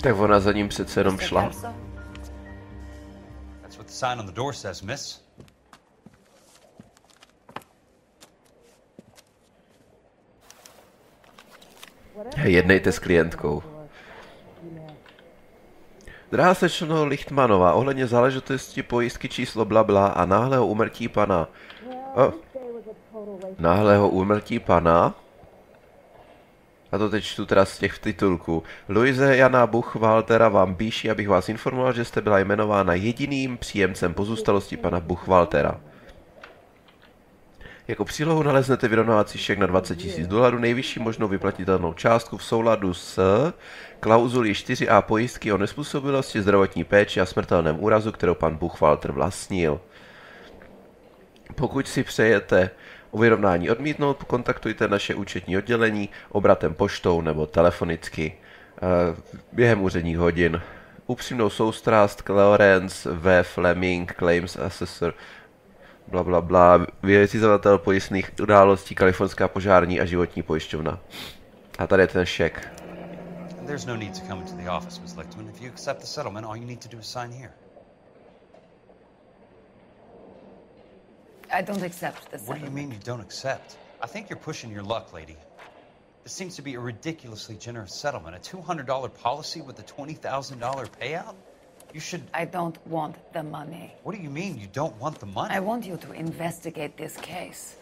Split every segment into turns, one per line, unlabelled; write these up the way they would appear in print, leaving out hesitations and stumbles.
Tak ona za ním přece jenom šla. Jednejte s klientkou. Drahá slečno Lichtmanová, ohledně záležitosti pojistky číslo blabla a náhlého úmrtí pana... náhlého úmrtí pana... A to teď čtu teda z těch titulků. Luise Jana Buchwaltera vám píší, abych vás informoval, že jste byla jmenována jediným příjemcem pozůstalosti pana Buchwaltera. Jako přílohu naleznete vyrovnávací šek na $20,000, nejvyšší možnou vyplatitelnou částku v souladu s klauzulí 4a pojistky o nezpůsobilosti, zdravotní péči a smrtelném úrazu, kterou pan Buchwalter vlastnil. Pokud si přejete o vyrovnání odmítnout, kontaktujte naše účetní oddělení obratem poštou nebo telefonicky během úředních hodin. Upřímnou soustrast Clarence V. Fleming, Claims Assessor, blablabla, vyřizovatel pojistných událostí, Kalifornská požární a životní pojišťovna. A tady je ten šek.
There's no need to come into the office, Ms. Lichtman. If you accept the settlement, all you need to do is sign here.
I don't accept the settlement.
What do you mean you don't accept? I think you're pushing your luck, lady. This seems to be a ridiculously generous settlement. A $200 policy with a $20,000 payout? You should...
I don't want the money.
What do you mean you don't want the money?
I want you to investigate this case.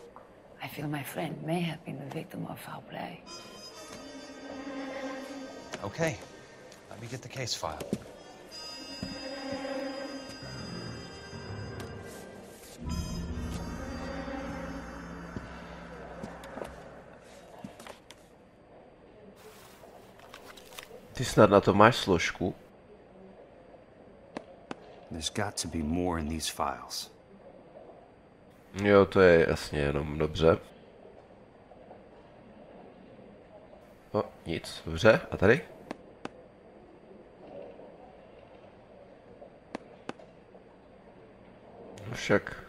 I feel my friend may have been the victim of foul play.
Okay. Let me get the case file.
Ty snad na to máš složku?
There's got to be more in these files.
Jo, to je jasně jenom dobře. O, nic, dobře. A tady? No však...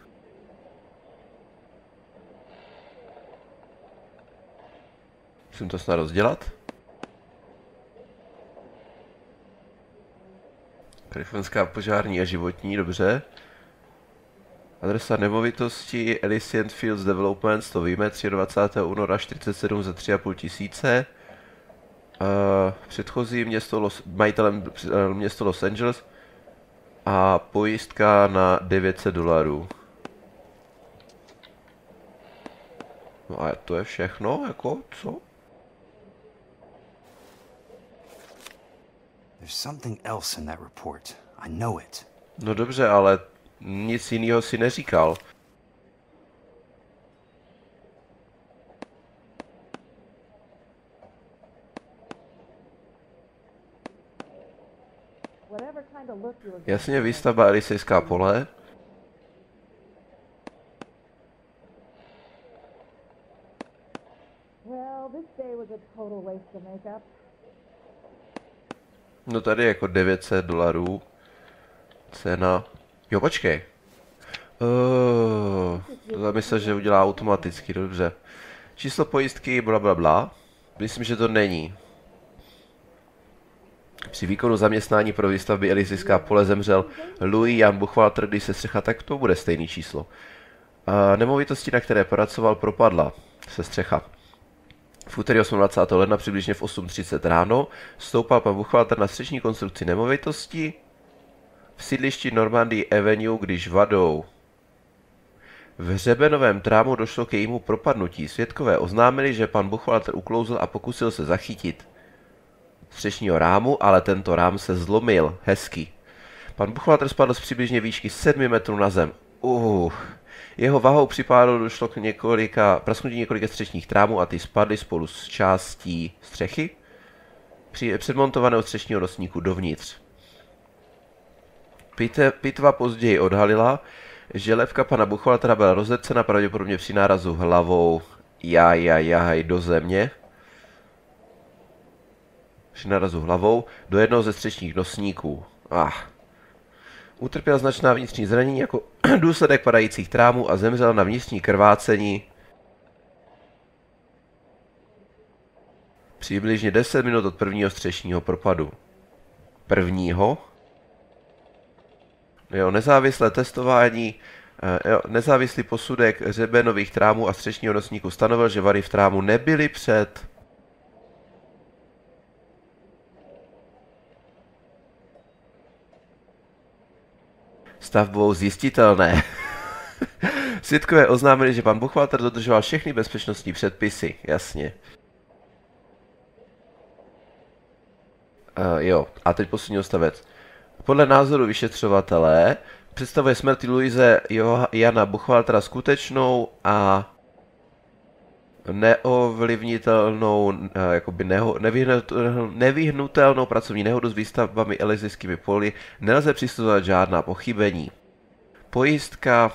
Musím to snad rozdělat? Kalifornská požární a životní, dobře. Adresa nemovitosti Elysian Fields Developments, to víme, 23. února 47 za 3,5 tisíce. Předchozí majitelem město Los Angeles a pojistka na $900. No a to je všechno, jako co?
There's something else in that report. I know it.
No dobře, ale nic jiného si neříkal. Jasně, výstavba Elysejská pole. No tady je jako $900. Cena. Jo, počkej. To myslel, že udělá automaticky, dobře. Číslo pojistky, blablabla. Myslím, že to není. Při výkonu zaměstnání pro výstavby Elysejská pole zemřel Louis Jan Buchwalter, když se střecha, tak to bude stejný číslo. Nemovitosti, na které pracoval, propadla se střecha. V úterý 28. ledna přibližně v 8:30 ráno stoupal pan Buchwalter na střešní konstrukci nemovitosti v sídlišti Normandy Avenue, když vadou v hřebenovém trámu došlo k jejímu propadnutí. Svědkové oznámili, že pan Buchwalter uklouzl a pokusil se zachytit střešního rámu, ale tento rám se zlomil. Hezky. Pan Buchwalter spadl z přibližně výšky 7 metrů na zem. Jeho váhou při pádu došlo k prasknutí několika střešních trámů a ty spadly spolu s částí střechy předmontovaného střešního nosníku dovnitř. Pitva později odhalila, že lebka pana Buchwaltera byla rozdrcena pravděpodobně při nárazu hlavou do země. Při nárazu hlavou do jednoho ze střešních nosníků. Utrpěl značná vnitřní zranění jako důsledek padajících trámů a zemřel na vnitřní krvácení přibližně 10 minut od prvního střešního propadu. prvního. Jo, nezávislé testování, nezávislý posudek hřebenových trámů a střešního nosníku stanovil, že vady v trámu nebyly před stavbou zjistitelné. Svědkové oznámili, že pan Buchwalter dodržoval všechny bezpečnostní předpisy, jasně. Jo, a teď poslední odstavec. Podle názoru vyšetřovatele představuje smrt Louise Jana Buchwaltera skutečnou a neovlivnitelnou, jakoby nevyhnutelnou pracovní nehodu s výstavbami elyzijskými poli. Nelze přisuzovat žádná pochybení. Pojistka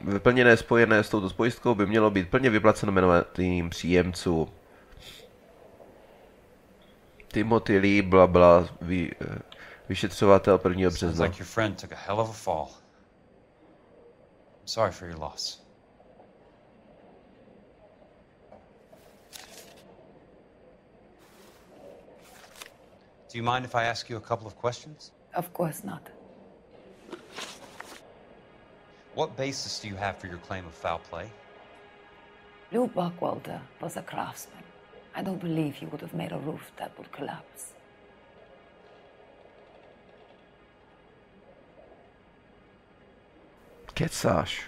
vyplněné spojené s touto pojistkou by mělo být plně vyplaceno jmenovaným příjemcům. Timothy Lee, blabla, vyšetřovatel 1. března.
Like your friend took a hell of a fall. I'm sorry for your loss. Do you mind if I ask you a couple of questions?
Of course not.
What basis do you have for your claim of foul play?
Lou Buchwalter was a craftsman. I don't believe he would have made a roof that would collapse.
Kecáš.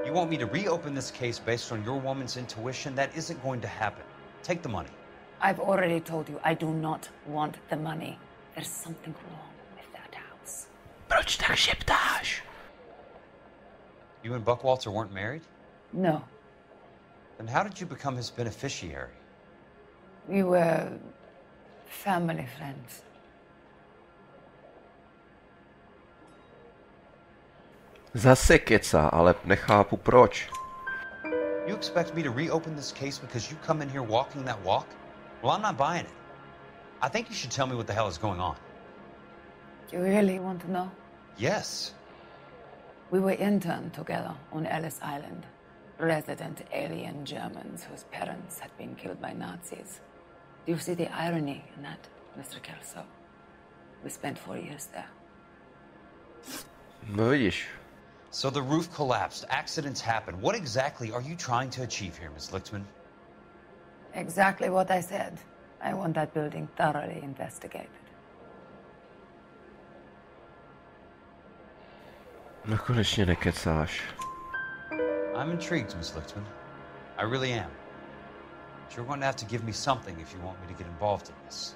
You want me to reopen this case based on your woman's intuition? That isn't going to happen. Take the money.
I've already told you I do not want the money. There's something wrong with that house.
Proč tak šeptáš?
You and Buchwalter weren't married?
No.
Then how did you become his beneficiary?
We were family friends.
Zase kecá, ale nechápu proč.
You expect me to reopen this case because you come in here walking that walk? Well, I'm not buying it. I think you should tell me what the hell is going on.
You really want to know?
Yes.
We were interned together on Ellis Island. Resident alien Germans whose parents had been killed by Nazis. Do you see the irony in that, Mr. Kelso? We spent 4 years there.
No vidíš.
So the roof collapsed. Accidents happen. What exactly are you trying to achieve here, Miss Lichtman?
Exactly what I said. I want that building thoroughly investigated.
No konečně nekecáš.
I'm intrigued, Miss Lichtman. I really am. But you're going to have to give me something if you want me to get involved in this.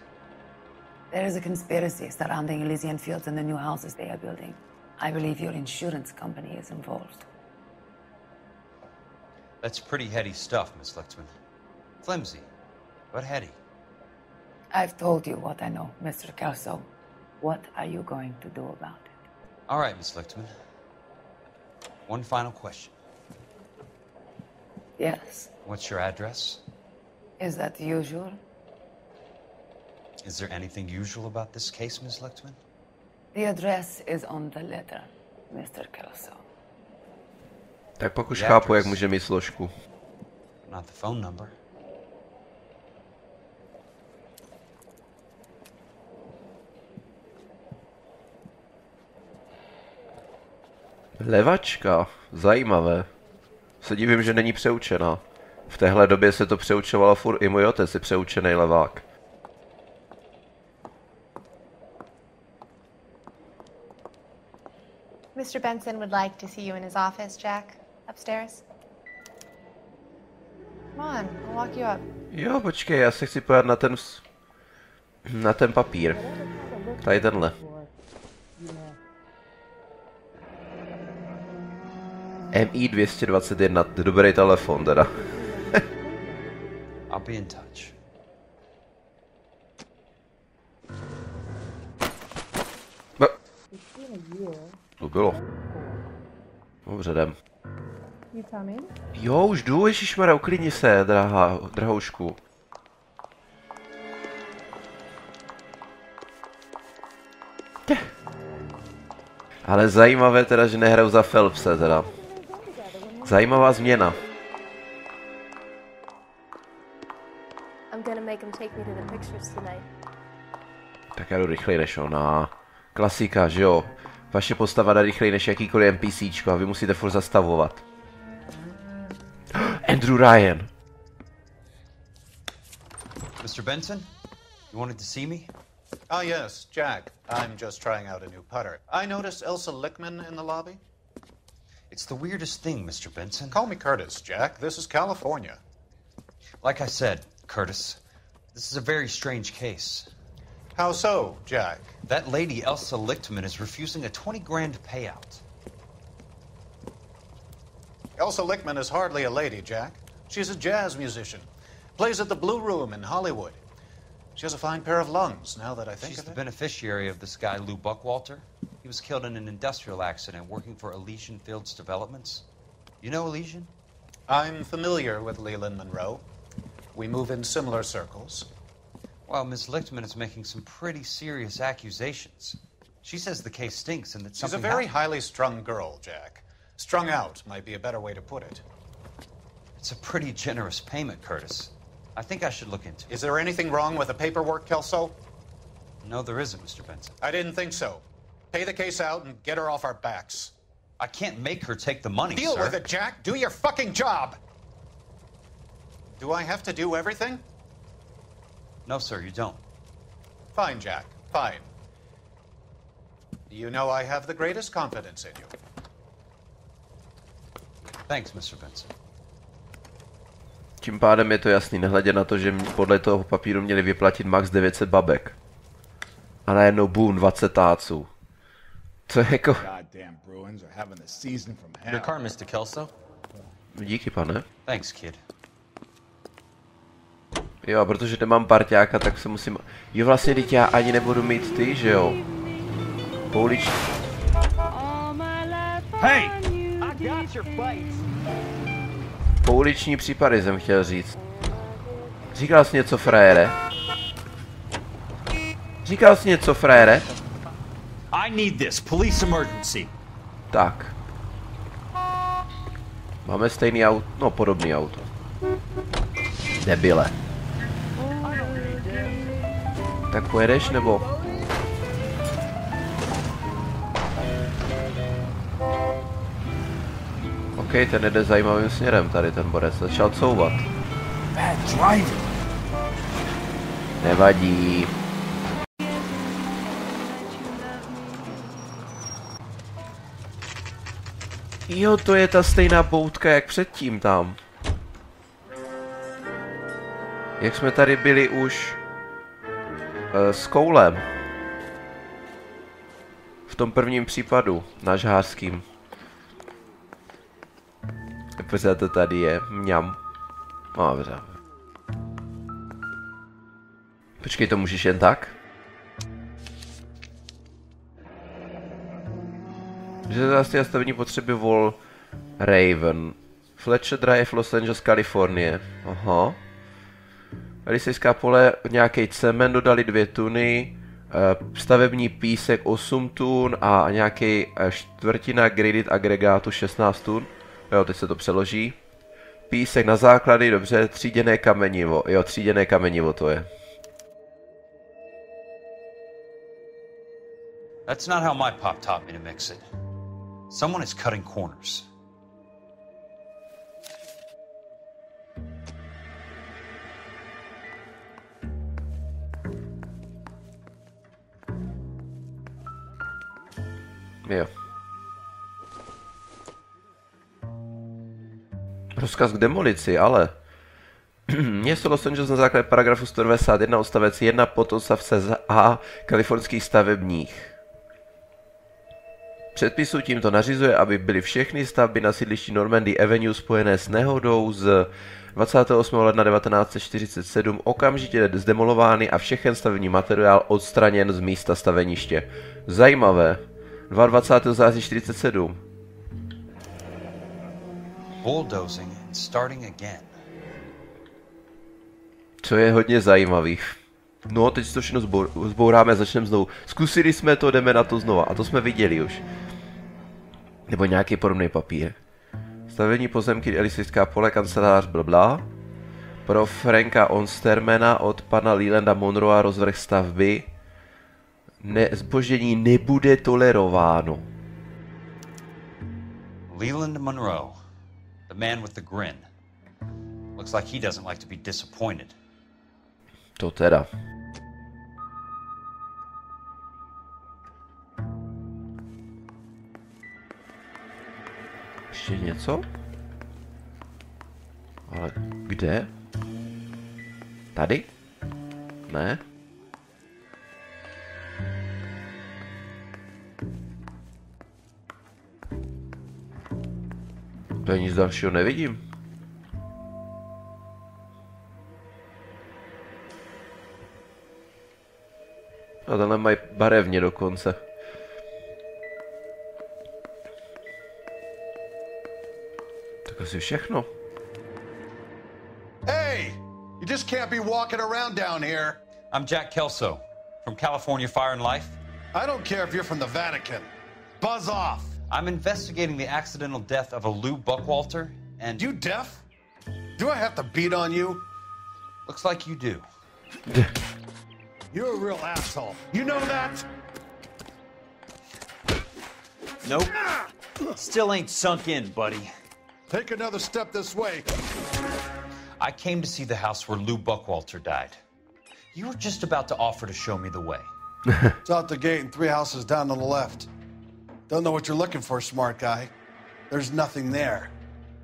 There is a conspiracy surrounding Elysian Fields and the new houses they are building. I believe your insurance company is involved.
That's pretty heady stuff, Miss Lichtman. Flimsy, but heady.
I've told you what I know, Mr. Kelso. What are you going to do about it?
All right, Miss Lichtman. One final question.
Yes.
What's your address?
Is that usual?
Is there anything usual about this case, Miss Lichtman?
The address is on the letter, Mr. Kelso.
Tak pak už chápu, jak může mít složku.
Not the phone number.
Levačka, zajímavé. Se divím, že není přeučená. V téhle době se to přeučovalo furt, i můj otec je přeučený levák.
Mr. Benson would like to see you in his office, Jack. Upstairs. Come on, I'll walk you up.
Jo, počkej, já se chci pojat na ten papír. Tady tenhle. MI 221, dobrý telefon teda.
I'll be in touch.
To bylo. Dobře, jdem. Jo, už jdu, ježišmarja, uklidni se, drahoušku. Ale zajímavé teda, že nehraju za Phelpse teda. Zajímavá změna.
I'm gonna make him take me to the pictures tonight.
Tak já jdu rychleji než ona. Klasika, že jo? Vaše postava jde rychleji než jakýkoliv NPCčko a vy musíte furt zastavovat. Andrew Ryan.
Mr. Benson, you wanted to see me?
Ah, yes, Jack. I'm just trying out a new putter. I noticed Elsa Lickman in the lobby.
It's the weirdest thing, Mr. Benson.
Call me Curtis, Jack. This is California.
Like I said, Curtis, this is a very strange case.
How so, Jack?
That lady, Elsa Lichtman, is refusing a 20 grand payout.
Elsa Lickman is hardly a lady, Jack. She's a jazz musician. Plays at the Blue Room in Hollywood. She has a fine pair of lungs, now that I think
She's
of
the
it.
beneficiary of this guy, Lou Buckwalter. He was killed in an industrial accident working for Elysian Fields Developments. You know Elysian?
I'm familiar with Leland Monroe. We move in similar circles.
Well, Ms. Lichtman is making some pretty serious accusations. She says the case stinks and that
She's a
something
very
happened.
highly strung girl, Jack. Strung out might be a better way to put it.
It's a pretty generous payment, Curtis. I think I should look into it.
Is there anything wrong with the paperwork, Kelso?
No, there isn't, Mr. Benson.
I didn't think so. Pay the case out and get her off our backs.
I can't make her take the money,
Deal
sir.
with it, Jack. Do your fucking job. Do I have to do everything?
No, sir, you don't.
Fine, Jack. Fine. You know I have the greatest confidence in you.
Thanks, Mr. Benson.
Tím pádem je to jasný, nehledě na to, že podle toho papíru měli vyplatit max 900 babek. A najednou boom, 20 táců. To je jako...
Your car, Mr. Kelso.
Díky, pane.
Thanks, kid.
Jo, a protože nemám parťáka, tak se musím... Jo, vlastně, teď já ani nebudu mít ty, že jo? Pouliční...
Hey! I got your face.
Pouliční případy jsem chtěl říct. Říkal jsi něco, frajere? Říkal jsi něco, frajere?
I need this. Police emergency.
Tak. Máme stejný auto, no podobný auto. Debile. Tak pojedeš, nebo? OK, ten jde zajímavým směrem tady, ten borec. Začal couvat. Nevadí. Jo, to je ta stejná poutka, jak předtím tam. Jak jsme tady byli už s Koulem. V tom prvním případu, na žhářským. Pořád to tady je, mňam. No, dobře. Počkej, to můžeš jen tak? Že to vlastně stavební potřeby vol Raven. Fletcher Drive, Los Angeles, Kalifornie. Aha. Elisejská pole, nějaký cement, dodali 2 tuny. Stavební písek 8 tun a nějaký čtvrtina graded agregátu 16 tun. Jo, teď se to přeloží. Písek na základy, dobře, tříděné kamenivo. Jo, tříděné kamenivo to je.
That's not how my pop taught me to mix it. Someone is cutting corners.
Jo. Rozkaz k demolici, ale... Město Los Angeles na základě paragrafu 191 odstavec 1 pododstavce A kalifornských stavebních předpisů tímto nařizuje, aby byly všechny stavby na sídlišti Normandy Avenue spojené s nehodou z 28. ledna 1947 okamžitě zdemolovány a všechen stavební materiál odstraněn z místa staveniště. Zajímavé. 22. září 47.
Bulldozing and starting again.
Co je hodně zajímavý. No, teď si to všechno zbouráme a začneme znovu. Zkusili jsme to, jdeme na to znova. A to jsme viděli už. Nebo nějaký podobný papír. Stavební pozemky, Elisejská pole, kancelář, blabla. Pro Franka Onstermana od pana Leilanda Monroea rozvrh stavby. Zboždění nebude tolerováno.
Leland Monroe, the man with the grin. Looks like he doesn't like to be disappointed.
To teda. Ještě něco? Ale kde? Tady? Ne? To nic dalšího nevidím. A tenhle mají barevně dokonce. Tak asi všechno.
Hey! You just can't be walking around down here.
I'm Jack Kelso from California Fire and Life.
I don't care if you're from the Vatican. Buzz off!
I'm investigating the accidental death of a Lou Buckwalter, and...
You deaf? Do I have to beat on you?
Looks like you do.
You're a real asshole. You know that?
Nope. Still ain't sunk in, buddy.
Take another step this way.
I came to see the house where Lou Buckwalter died. You were just about to offer to show me the way.
It's out the gate and 3 houses down on the left. Don't know what you're looking for, smart guy. There's nothing there.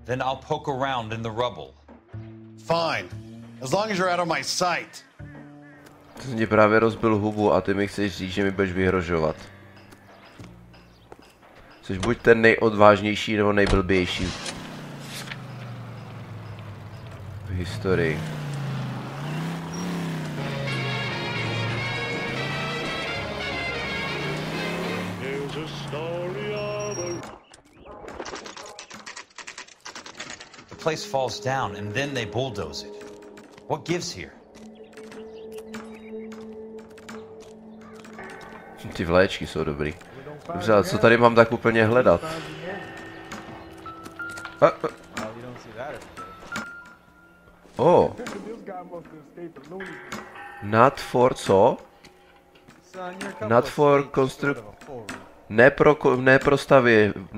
Then I'll poke around in the rubble.
Fine. As long as you're out of my sight.
To jsem ti právě rozbil hubu a ty mi chceš říct, že mi budeš vyhrožovat. Jsi buď ten nejodvážnější nebo nejblbější v historii.
The place falls down and then they bulldoze it. What gives here?
Ty vléčky jsou dobrý. Dobře, ale co tady mám tak úplně hledat? Oh. Not for co? Not for construct...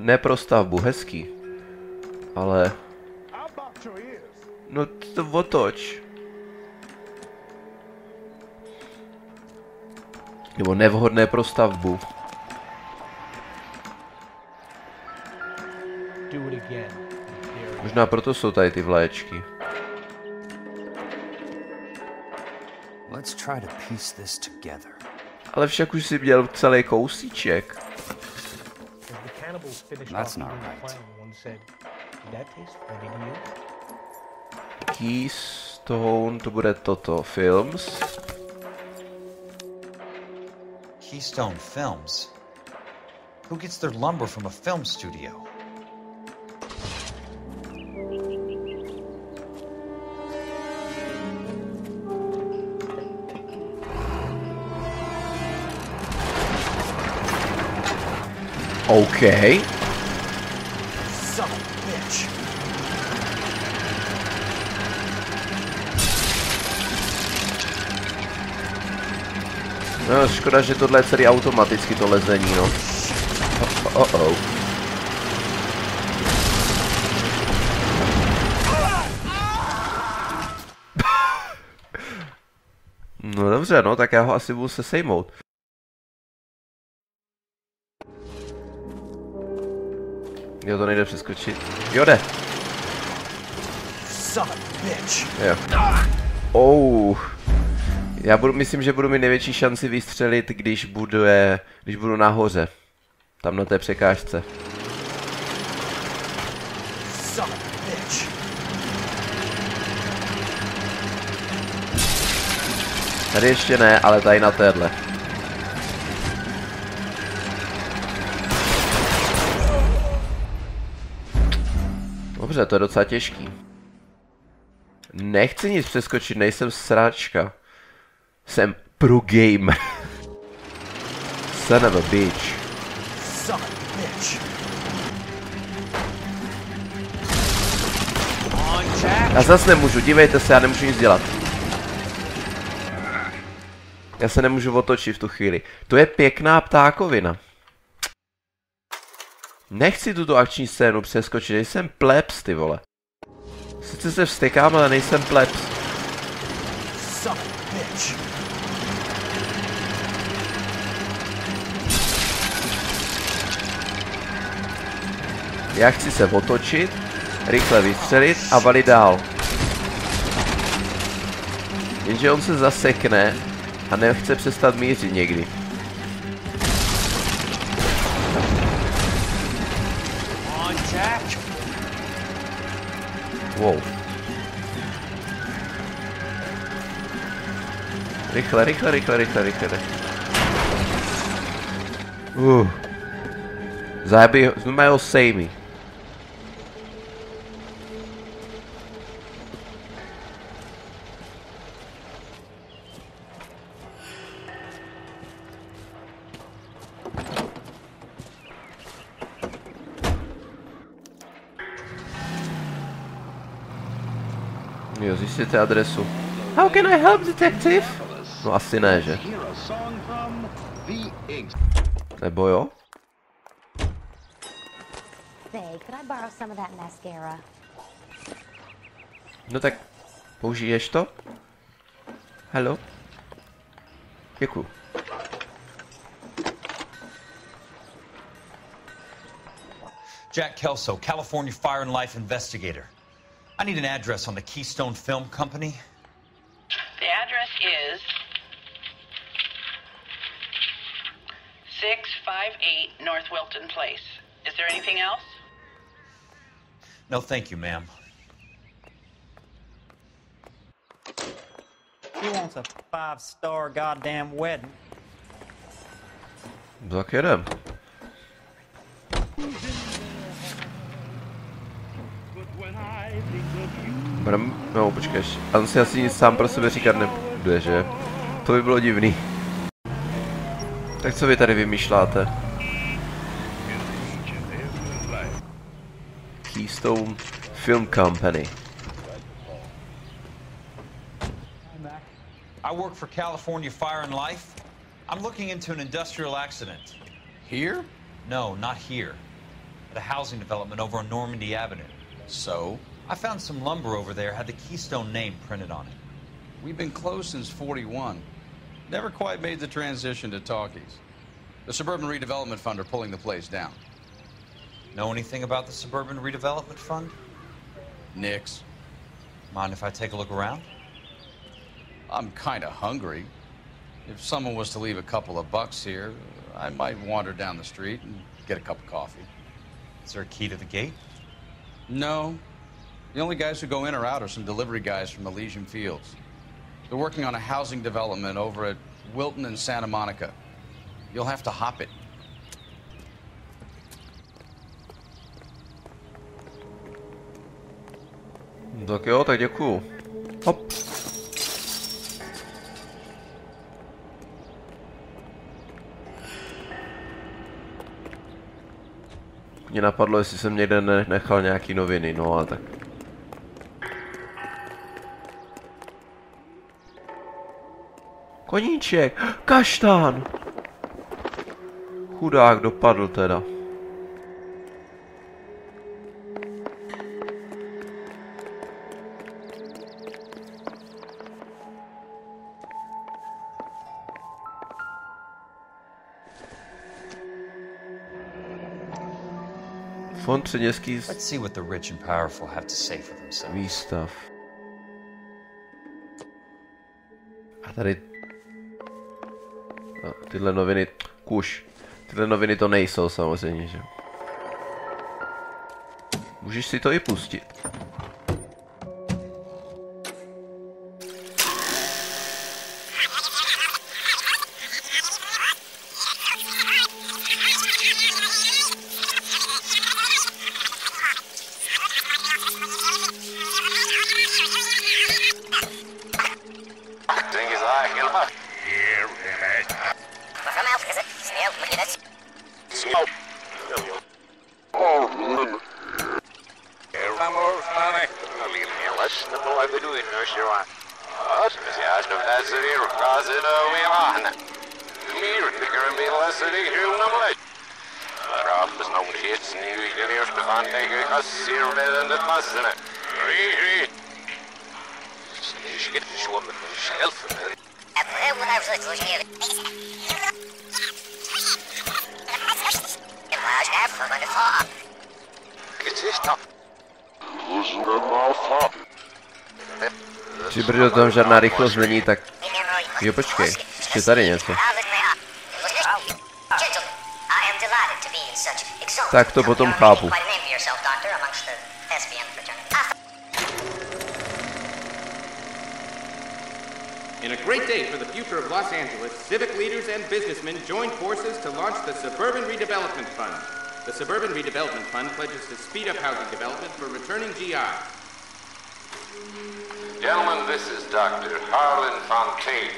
Ne pro stavbu, hezký. Ale... No to otoč. Nebo nevhodné pro stavbu. Možná proto jsou tady ty vléčky.
Let's try to piece this together.
Ale však už si měl celý kousíček.
That's not right.
Keystone, to bude toto. Films.
Keystone Films? Who gets their lumber from a film studio?
OK.
Son of a bitch.
No, škoda, že tohle je celý automaticky to lezení, no. No dobře, no, tak já ho asi budu se sejmout. Jo, to nejde přeskočit. Jo, jde. Jo. Myslím, že budu mít největší šanci vystřelit, když budu nahoře. Tam na té překážce. Tady ještě ne, ale tady na téhle. Dobře, to je docela těžký. Nechci nic přeskočit, nejsem sráčka. Jsem pro gamer. Son of a bitch.
Son of a bitch. On
Já zase nemůžu, dívejte se, já nemůžu nic dělat. Já se nemůžu otočit v tu chvíli. To je pěkná ptákovina. Nechci tuto akční scénu přeskočit, nejsem plebs, ty vole. Sice se vstekám, ale nejsem plebs. Já chci se otočit, rychle vystřelit a valit dál. Jenže on se zasekne a nechce přestat mířit někdy. Wow. Rychle. Zájeby, znamená ho sejmy. Jo, zjistíte adresu. How can I help, detective? No asi ne, že? Nebo jo? No tak, použiješ to? Hello? Děkuju.
Jack Kelso, California Fire and Life Investigator. I need an address on the Keystone Film Company.
The address is 658 North Wilton Place. Is there anything else?
No, thank you, ma'am.
He wants a 5-star goddamn wedding.
Tak jedem. No, počkej, on si asi nic sám pro sebe říkat nebude, že? To by bylo divný. Tak co vy tady vymýšláte? Keystone Film Company.
I work for California Fire and Life. I'm looking into an industrial accident.
Here?
No, not here. At a housing development over on Normandy Avenue.
So?
I found some lumber over there, had the Keystone name printed on it.
We've been closed since '41. Never quite made the transition to talkies. The Suburban Redevelopment Fund are pulling the place down.
Know anything about the Suburban Redevelopment Fund?
Nix.
Mind if I take a look around?
I'm kind of hungry. If someone was to leave a couple of bucks here, I might wander down the street and get a cup of coffee.
Is there a key to the gate?
No. The only guys who go in or out are some delivery guys from Elysian Fields. They're working on a housing development over at Wilton and Santa Monica. You'll have to hop it.
Tak jo, tak děkuju. Hop. Mě napadlo, jestli jsem někde nechal nějaký noviny, no ale tak. Koníček! Kaštán! Chudák dopadl teda. Fond předměstský
Let's see what the rich and powerful have to say for themselves.
výstav. A tady... No, tyhle noviny... Kuš. Tyhle noviny to nejsou samozřejmě, že? Můžeš si to i pustit. Přibrdo tam žádná rychlost není, tak... Jo, počkej, ještě tady něco. Tak to potom chápu.
In a great day for the future of Los Angeles, civic leaders and businessmen joined forces to launch the Suburban Redevelopment Fund. The Suburban Redevelopment Fund pledges to speed up housing development for returning GI.
Gentlemen, this is Dr. Harlan Fontaine.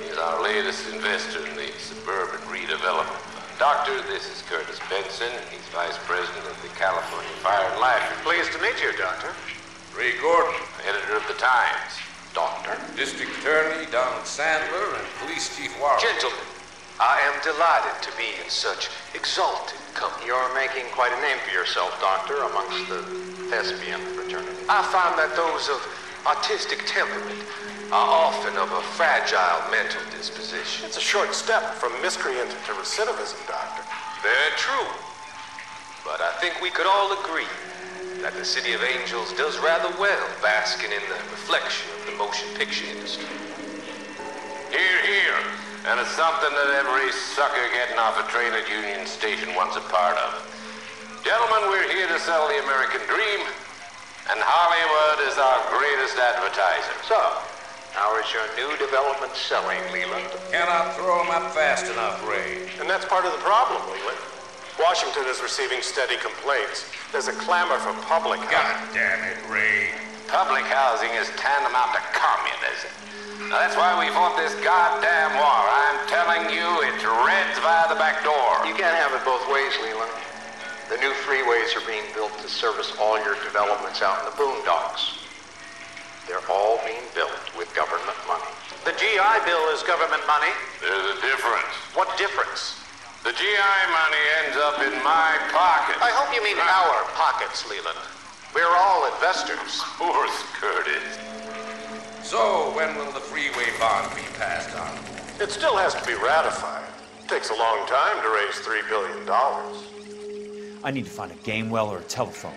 He's our latest investor in the Suburban Redevelopment Fund. Doctor, this is Curtis Benson. He's Vice President of the California Fire and Life.
Pleased to meet you, Doctor.
Ray Gordon, editor of the Times.
Doctor.
District Attorney Donald Sandler and Police Chief Warren.
Gentlemen, I am delighted to be in such exalted company. You're making quite a name for yourself, Doctor, amongst the thespian fraternity. I find that those of artistic temperament are often of a fragile mental disposition.
It's a short step from miscreant to recidivism, Doctor.
Very true. But I think we could all agree that the City of Angels does rather well basking in the reflection of the motion picture industry.
Hear, hear. And it's something that every sucker getting off a train at Union Station wants a part of. Gentlemen, we're here to sell the American dream, and Hollywood is our greatest advertiser.
So, how is your new development selling, Leland?
Cannot throw them up fast enough, Ray.
And that's part of the problem, Leland. Washington is receiving steady complaints. There's a clamor for public housing.
God damn it, Ray. Public housing is tantamount to communism. Now, that's why we fought this goddamn war. I'm telling you, it's Reds via the back door.
You can't have it both ways, Leland. The new freeways are being built to service all your developments out in the boondocks. They're all being built with government money.
The GI Bill is government money.
There's a difference.
What difference?
The GI money ends up in my pocket.
I hope you mean our pockets, Leland. We're all investors.
Of course, Curtis. So, when will the freeway bond be passed on?
It still has to be ratified. It takes a long time to raise $3 billion.
I need to find a game well or a telephone.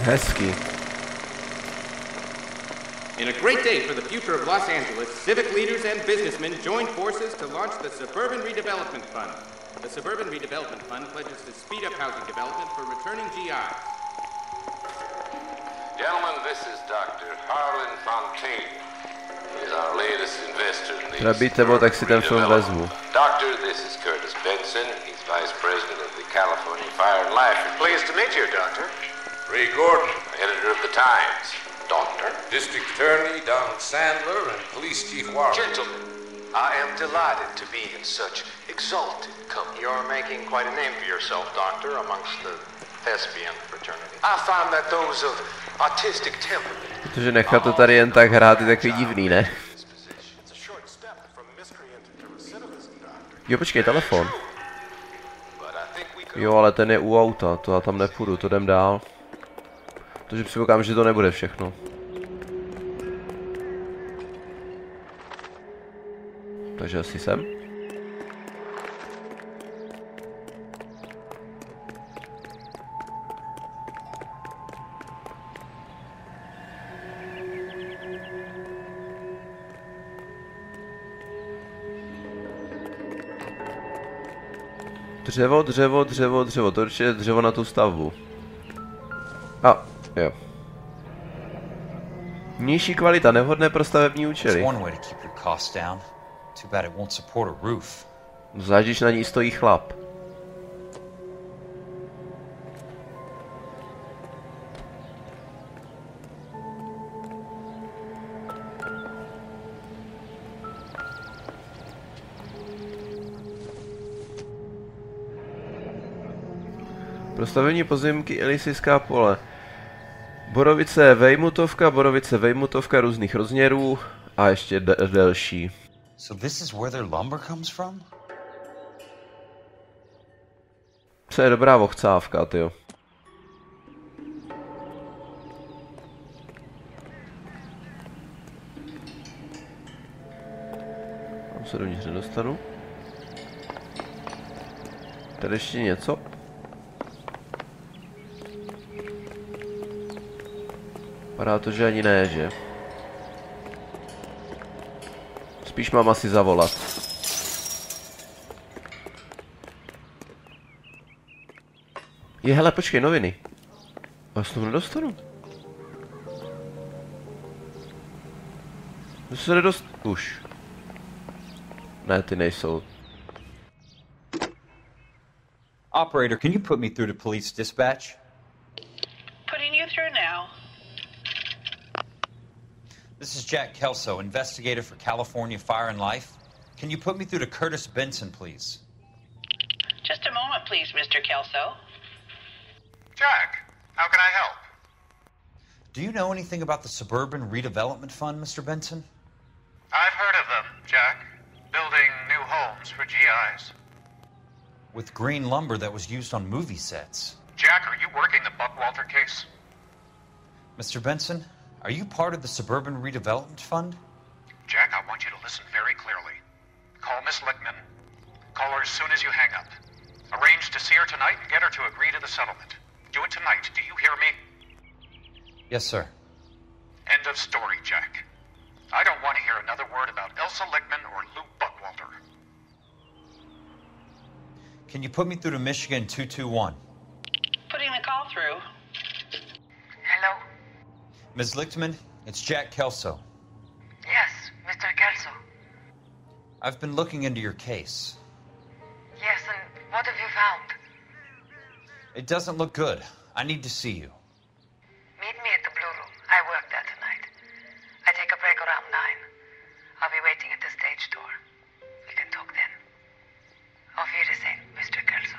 Hezky.
In a great day for the future of Los Angeles, civic leaders and businessmen joined forces to launch the Suburban Redevelopment Fund. The Suburban Redevelopment Fund pledges to speed up housing development for returning GIs.
Gentlemen, this is Dr. Harlan Fontaine. He's our latest investor in the
Zabijte, tak si ten film vezmu.
Doctor, this is Curtis Benson. He's Vice President of the California Fire and Life.
Pleased to meet you, Doctor.
Ray Gordon, editor of the Times.
Doctor.
District Attorney Donald Sandler and Police Chief Warren.
Gentlemen, I am delighted to be in such exalted company. You're making quite a name for yourself, Doctor, amongst the thespian fraternity. I find that those of artistic temperament.
Protože nechat to tady jen tak hrát je takový divný, ne? Jo, počkej, telefon. Jo, ale ten je u auta, to já tam nepůjdu, to jdem dál. Takže předpokládám, že to nebude všechno. Takže asi sem. Dřevo, dřevo, dřevo, dřevo, to určitě je dřevo na tu stavbu. A, jo. Nižší kvalita, nevhodné pro stavební účely. Zvlášť, když na ní stojí chlap. Pro stavení pozemky Elysijská pole. borovice vejmutovka různých rozměrů a ještě delší.
So this is where their lumber comes from?
To je dobrá vochcávka, tyjo. Tam se dovnitř nedostanu. Tady ještě něco? Vypadá to, že ani ne, že? Spíš mám asi zavolat. Hele, počkej, noviny. Já se tomu nedostanu. To se už. Ne, ty nejsou.
Operator, can you put me through to police dispatch?
Putting you through now.
This is Jack Kelso, investigator for California Fire and Life. Can you put me through to Curtis Benson, please?
Just a moment, please, Mr. Kelso.
Jack, how can I help?
Do you know anything about the Suburban Redevelopment Fund, Mr. Benson?
I've heard of them, Jack. Building new homes for GIs.
With green lumber that was used on movie sets.
Jack, are you working the Buckwalter case?
Mr. Benson, are you part of the Suburban Redevelopment Fund?
Jack, I want you to listen very clearly. Call Miss Lickman. Call her as soon as you hang up. Arrange to see her tonight and get her to agree to the settlement. Do it tonight. Do you hear me?
Yes, sir.
End of story, Jack. I don't want to hear another word about Elsa Lickman or Lou Buckwalter.
Can you put me through to Michigan 221?
Putting the call through.
Hello?
Ms. Lichtman, it's Jack Kelso.
Yes, Mr. Kelso.
I've been looking into your case.
Yes, and what have you found?
It doesn't look good. I need to see you.
Meet me at the Blue Room. I work there tonight. I take a break around 9. I'll be waiting at the stage door. We can talk then. Auf Wiedersehen, Mr. Kelso.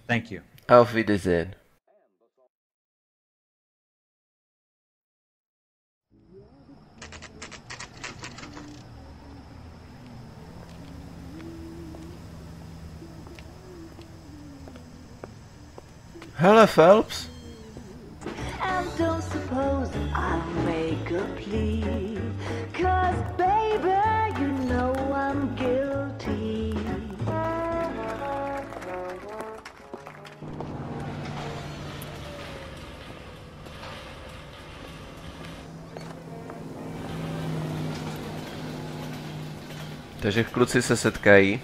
Thank you.
Auf Wiedersehen. Hello, Phelps.
And don't suppose I'll make a plea, 'cause baby, you know I'm guilty.
Takže kluci se setkají.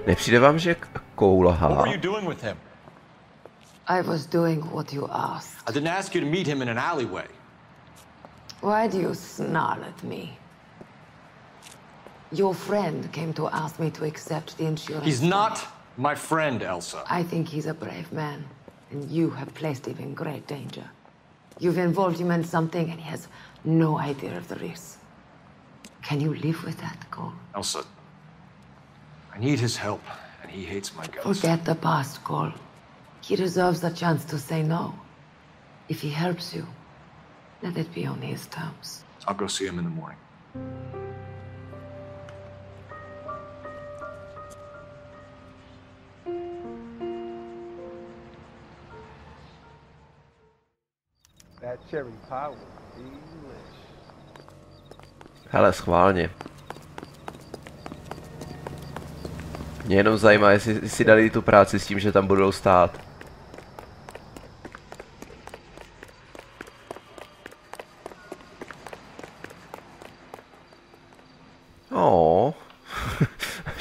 Nepřijde vám, že koulhá?
What were you doing with him?
I was doing what you asked.
I didn't ask you to meet him in an alleyway.
Why do you snarl at me? Your friend came to ask me to accept the insurance.
He's not my friend, Elsa.
I think he's a brave man, and you have placed him in great danger. You've involved him in something, and he has no idea of the risk. Can you live with that, Cole?
Elsa, I need his help, and he hates my guts.
Forget the past, Cole. He deserves a chance to say no. If he helps you, let it be on his terms.
I'll go see him in the morning.
That cherry pie was delish.
Hele, schválně. Mě jenom zajímá, jestli si dali tu práci s tím, že tam budou stát.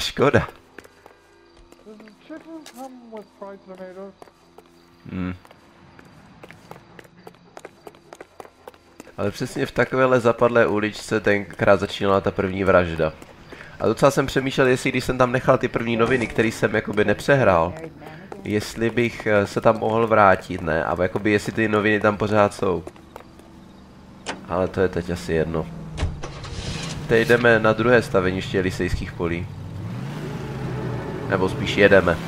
Škoda.
Does the chicken come with fried tomatoes?
Ale přesně v takovéhle zapadlé uličce tenkrát začínala ta první vražda. A docela jsem přemýšlel, jestli když jsem tam nechal ty první noviny, které jsem jakoby nepřehrál, jestli bych se tam mohl vrátit, ne? A jakoby jestli ty noviny tam pořád jsou. Ale to je teď asi jedno. Teď jdeme na druhé staveniště Lisejských polí. Nebo spíš jedeme.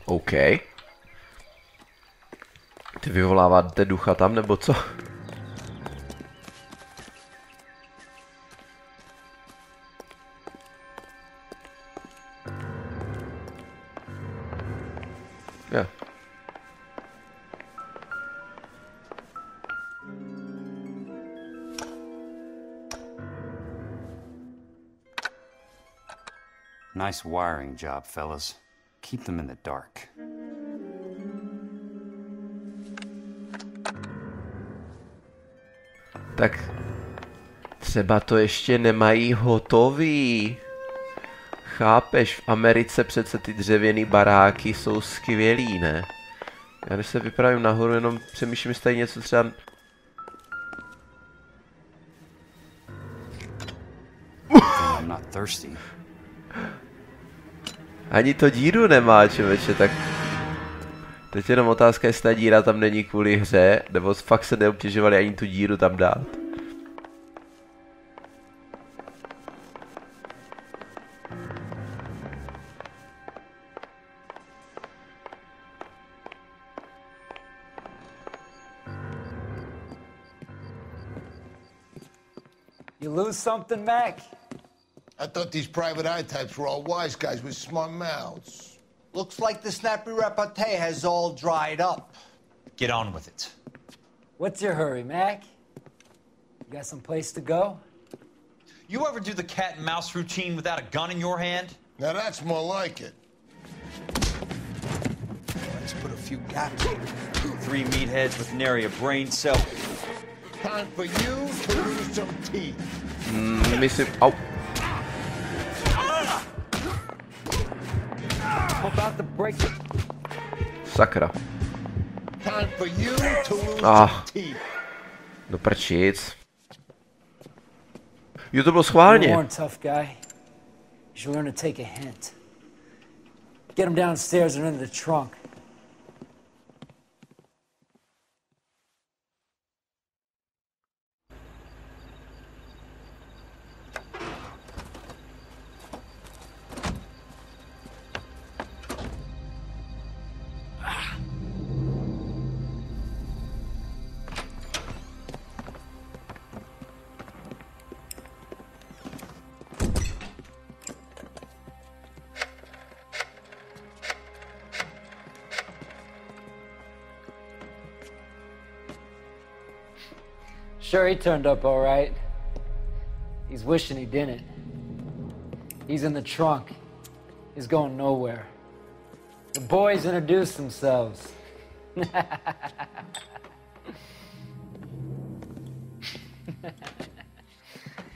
OK. Ty vyvoláváte ducha tam, nebo co? Yeah.
Nice wiring job, fellas. Keep them in the dark.
Tak třeba to ještě nemají hotový. Chápeš, v Americe přece ty dřevěný baráky jsou skvělý, ne? Já když se vypravím nahoru, jenom přemýšlím, jestli tady něco třeba...
I'm not thirsty.
Ani to díru nemá, člověče, tak... Teď jenom otázka, jestli ta díra tam není kvůli hře, nebo fakt se neobtěžovali ani tu díru tam dát.
You lose something, Mac?
I thought these private eye types were all wise guys with smart mouths.
Looks like the snappy repartee has all dried up.
Get on with it.
What's your hurry, Mac? You got some place to go?
You ever do the cat and mouse routine without a gun in your hand?
Now that's more like it.
Let's put a few gaps here. 3 meatheads with nary a brain cell.
Time for you to lose some teeth.
Myslím... Au.
About to break it.
Sakra.
Time for you to lose some teeth.
Do prčic. Jo, to bylo schválně.
You're a tough guy. You should learn to take a hint. Get him downstairs and into the trunk. Sure, he turned up all right. He's wishing he didn't. He's in the trunk. He's going nowhere. The boys introduced themselves.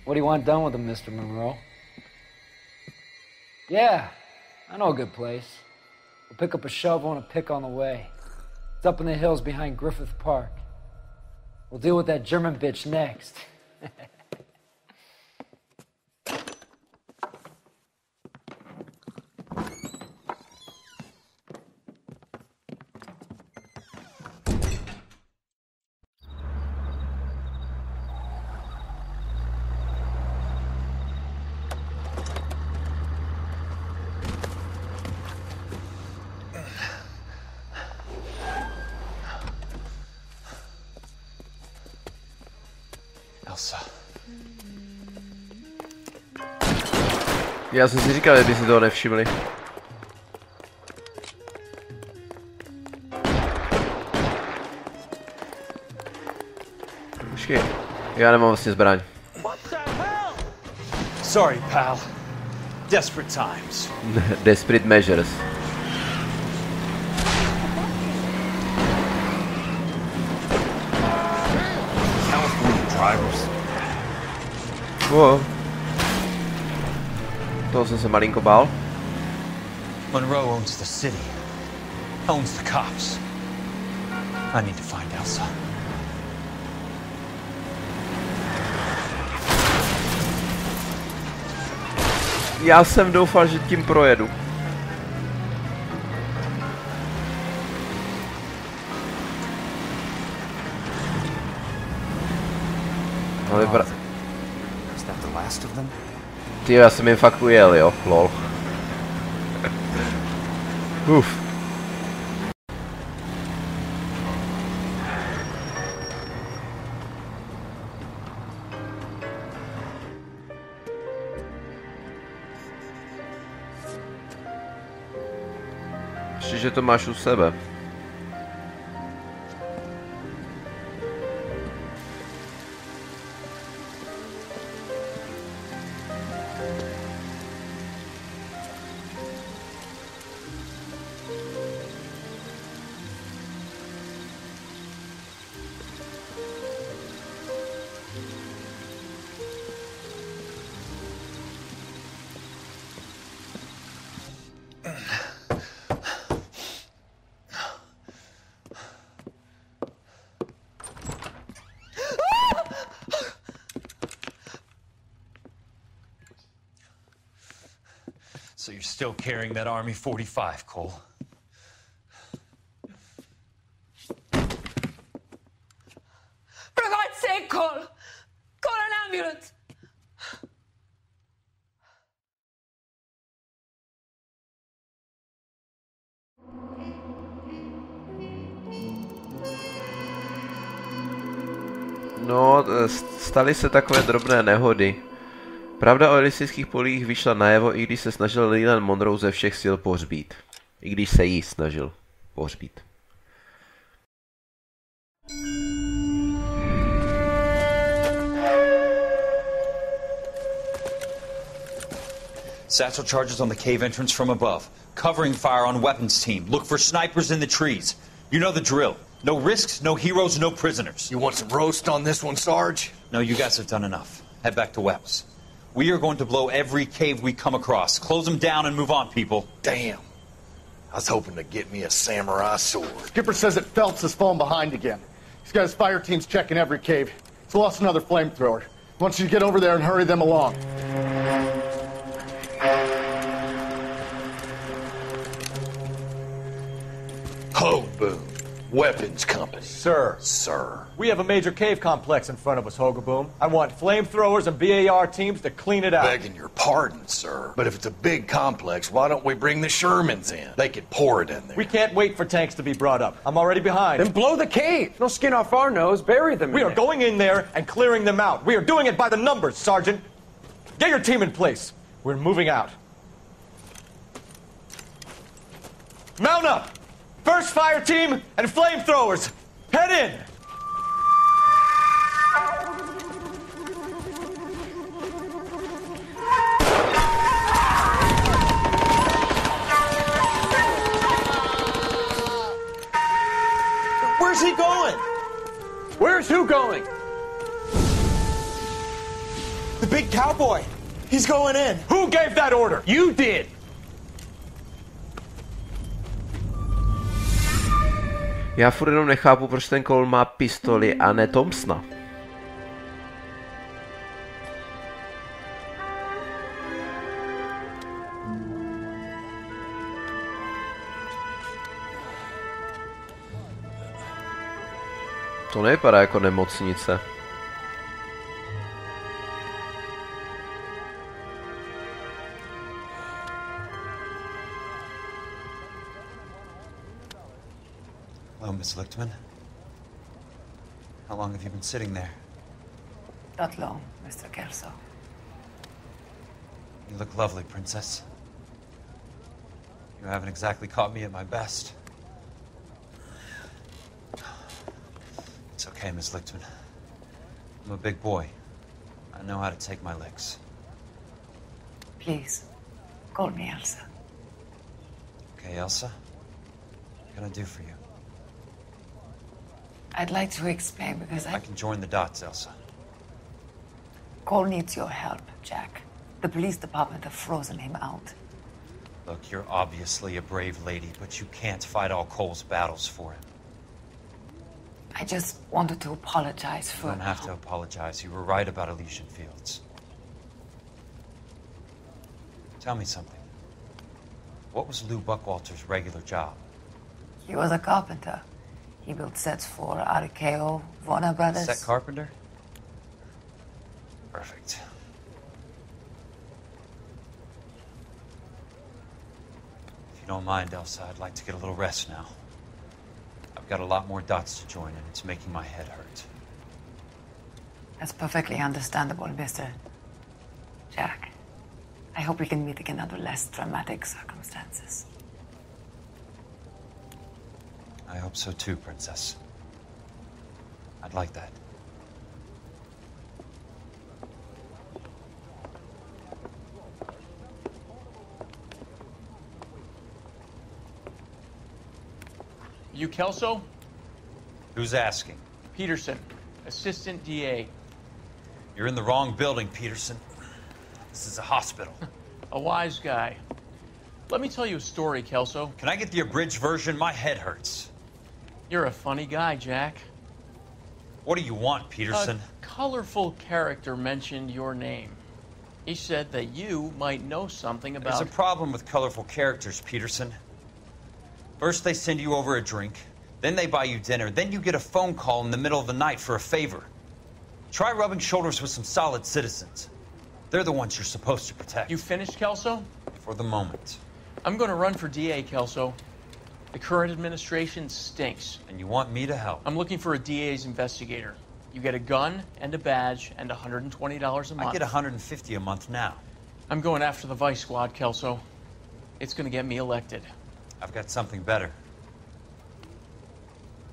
What do you want done with him, Mr. Monroe? Yeah, I know a good place. We'll pick up a shovel and a pick on the way. It's up in the hills behind Griffith Park. We'll deal with that German bitch next.
Elsa.
Já jsem si říkal, že by si toho nevšimli. Počkej, já nemám vlastně zbraň.
Sorry, pal. Desperate times.
Desperate measures.
California drivers.
Wow. Toho jsem se malinko bál.
Monroe owns the city. Owns the cops. I need to find Elsa.
Já jsem doufal, že tím projedu. Ale ty, já jsem jim fakt ujel, jo, lol. Uf. Ještě, že to máš u sebe.
So you're still carrying that Army 45, Cole?
For God's sake, Cole! Call an ambulance!
No, staly se takové drobné nehody. Pravda o elysických polích vyšla najevo, i když se snažil Leland Monroe ze všech sil pohřbít. I když se jí snažil pohřbít.
Satchel charges on the cave entrance from above. Covering fire on weapons team. Look for snipers in the trees. You know the drill. No risks, no heroes, no prisoners.
You want some roast on this one, Sarge?
No, you guys have done enough. Head back to Webb's. We are going to blow every cave we come across. Close them down and move on, people.
Damn. I was hoping to get me a samurai sword.
Skipper says that Phelps has fallen behind again. He's got his fire teams checking every cave. He's lost another flamethrower. He wants you to get over there and hurry them along.
Hoboom. Weapons Company.
Sir.
Sir.
We have a major cave complex in front of us, Hogaboom. I want flamethrowers and BAR teams to clean it out.
Begging your pardon, sir. But if it's a big complex, why don't we bring the Shermans in? They could pour it in there.
We can't wait for tanks to be brought up. I'm already behind.
Then blow the cave. No skin off our nose. Bury them.
We are going in there and clearing them out. We are doing it by the numbers, Sergeant. Get your team in place. We're moving out. Mount up! First fire team and flamethrowers! Head in!
Where's he going?
Where's who going?
The big cowboy. He's going in.
Who gave that order?
You did.
Já furt jenom nechápu, proč ten Cole má pistoli a ne Thompsona. To nevypadá jako nemocnice.
Hello, Miss Lichtman. How long have you been sitting there?
Not long, Mr. Kelso.
You look lovely, princess. You haven't exactly caught me at my best. It's okay, Miss Lichtman. I'm a big boy. I know how to take my licks.
Please, call me Elsa.
Okay, Elsa? What can I do for you?
I'd like to explain because
I can join the dots, Elsa.
Cole needs your help, Jack. The police department have frozen him out.
Look, you're obviously a brave lady, but you can't fight all Cole's battles for him.
I just wanted to apologize for...
You don't have to apologize. You were right about Elysian Fields. Tell me something. What was Lou Buckwalter's regular job?
He was a carpenter. He built sets for RKO, Warner Brothers.
Set carpenter? Perfect. If you don't mind, Elsa, I'd like to get a little rest now. I've got a lot more dots to join, and it's making my head hurt.
That's perfectly understandable, Mr. Jack. I hope we can meet again under less dramatic circumstances.
I hope so too, Princess. I'd like that.
You Kelso?
Who's asking?
Peterson, assistant DA.
You're in the wrong building, Peterson. This is a hospital.
A wise guy. Let me tell you a story, Kelso.
Can I get the abridged version? My head hurts.
You're a funny guy, Jack.
What do you want, Peterson?
A colorful character mentioned your name. He said that you might know something about...
There's a problem with colorful characters, Peterson. First they send you over a drink, then they buy you dinner, then you get a phone call in the middle of the night for a favor. Try rubbing shoulders with some solid citizens. They're the ones you're supposed to protect.
You finished, Kelso?
For the moment.
I'm going to run for DA, Kelso. The current administration stinks.
And you want me to help?
I'm looking for a DA's investigator. You get a gun and a badge and $120 a month.
I get $150 a month now.
I'm going after the Vice Squad, Kelso. It's going to get me elected.
I've got something better.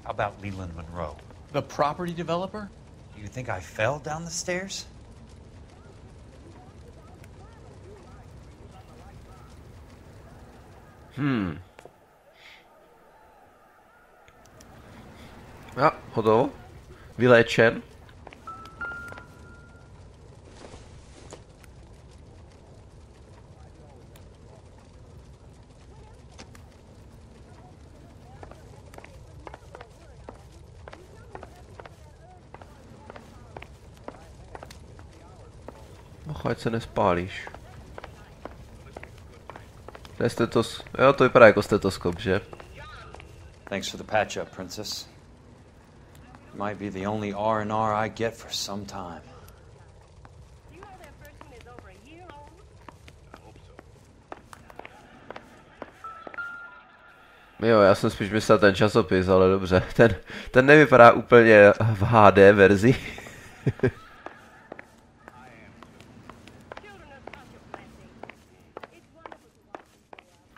How about Leland Monroe?
The property developer?
Do you think I fell down the stairs?
A, hotovo. Vyléčen. Ať se nespálíš. To je jo, to vypadá jako stetoskop, že?
Thanks for the patch-up, Princess. Might be the only R&R I get for some time.
Jo, já jsem spíš myslel ten časopis, ale dobře. Ten nevypadá úplně v HD verzi.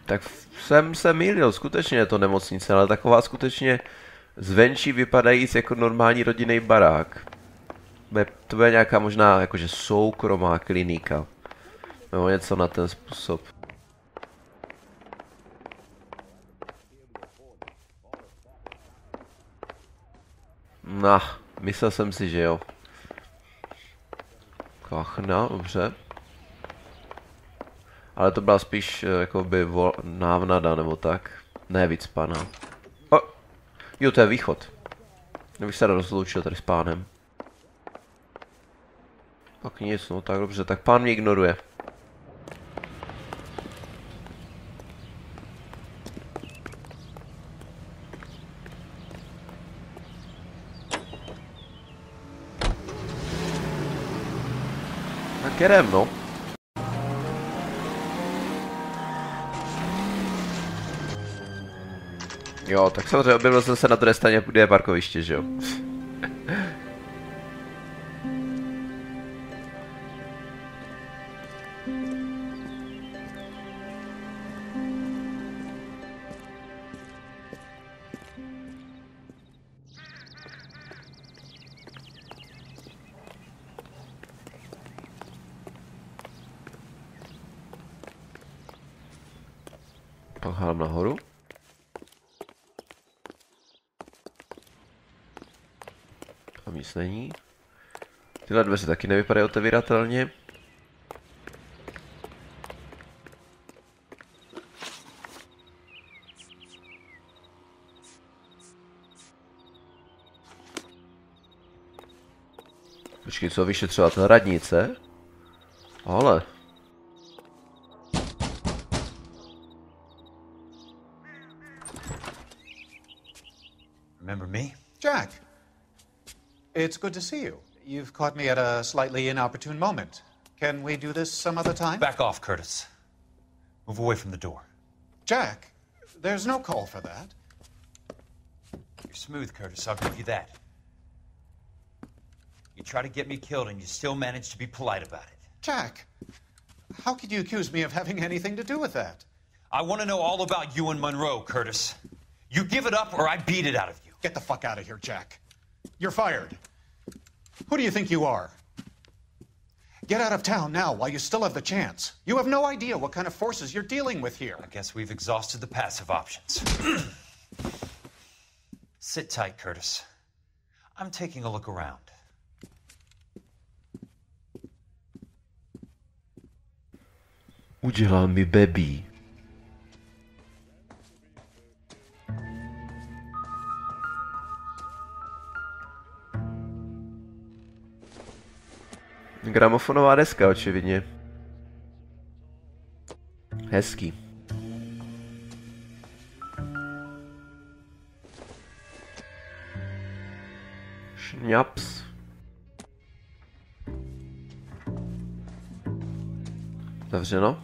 Tak jsem se mýlil, skutečně je to nemocnice, ale taková skutečně zvenčí vypadající jako normální rodinný barák. To bude nějaká možná jakože soukromá klinika. Nebo něco na ten způsob. No, myslel jsem si, že jo. Kachna, dobře. Ale to byla spíš jakoby návnada nebo tak. Ne víc pana. Jo, to je východ. Kdybych se rozloučil tady s pánem. Tak nic, no tak dobře, tak pán mě ignoruje. Tak jedem, no. Jo, tak samozřejmě objevil jsem se na druhé straně, kde je parkoviště, že jo? Pak hádám nahoru. Tam nic není. Tyhle dveře taky nevypadají otevíratelně. Počkej, co vyšetřovatel radnice? Ale...
Remember me?
Jack, it's good to see you. You've caught me at a slightly inopportune moment. Can we do this some other time?
Back off, Curtis. Move away from the door.
Jack, there's no call for that.
You're smooth, Curtis, I'll give you that. You try to get me killed and you still manage to be polite about it.
Jack, how could you accuse me of having anything to do with that?
I want to know all about you and Monroe, Curtis. You give it up or I beat it out of you.
Get the fuck out of here, Jack. You're fired. Who do you think you are? Get out of town now while you still have the chance. You have no idea what kind of forces you're dealing with here.
I guess we've exhausted the passive options. Sit tight, Curtis. I'm taking a look around.
Udělal mi baby. Gramofonová deska, očividně. Hezký. Šňaps. Zavřeno.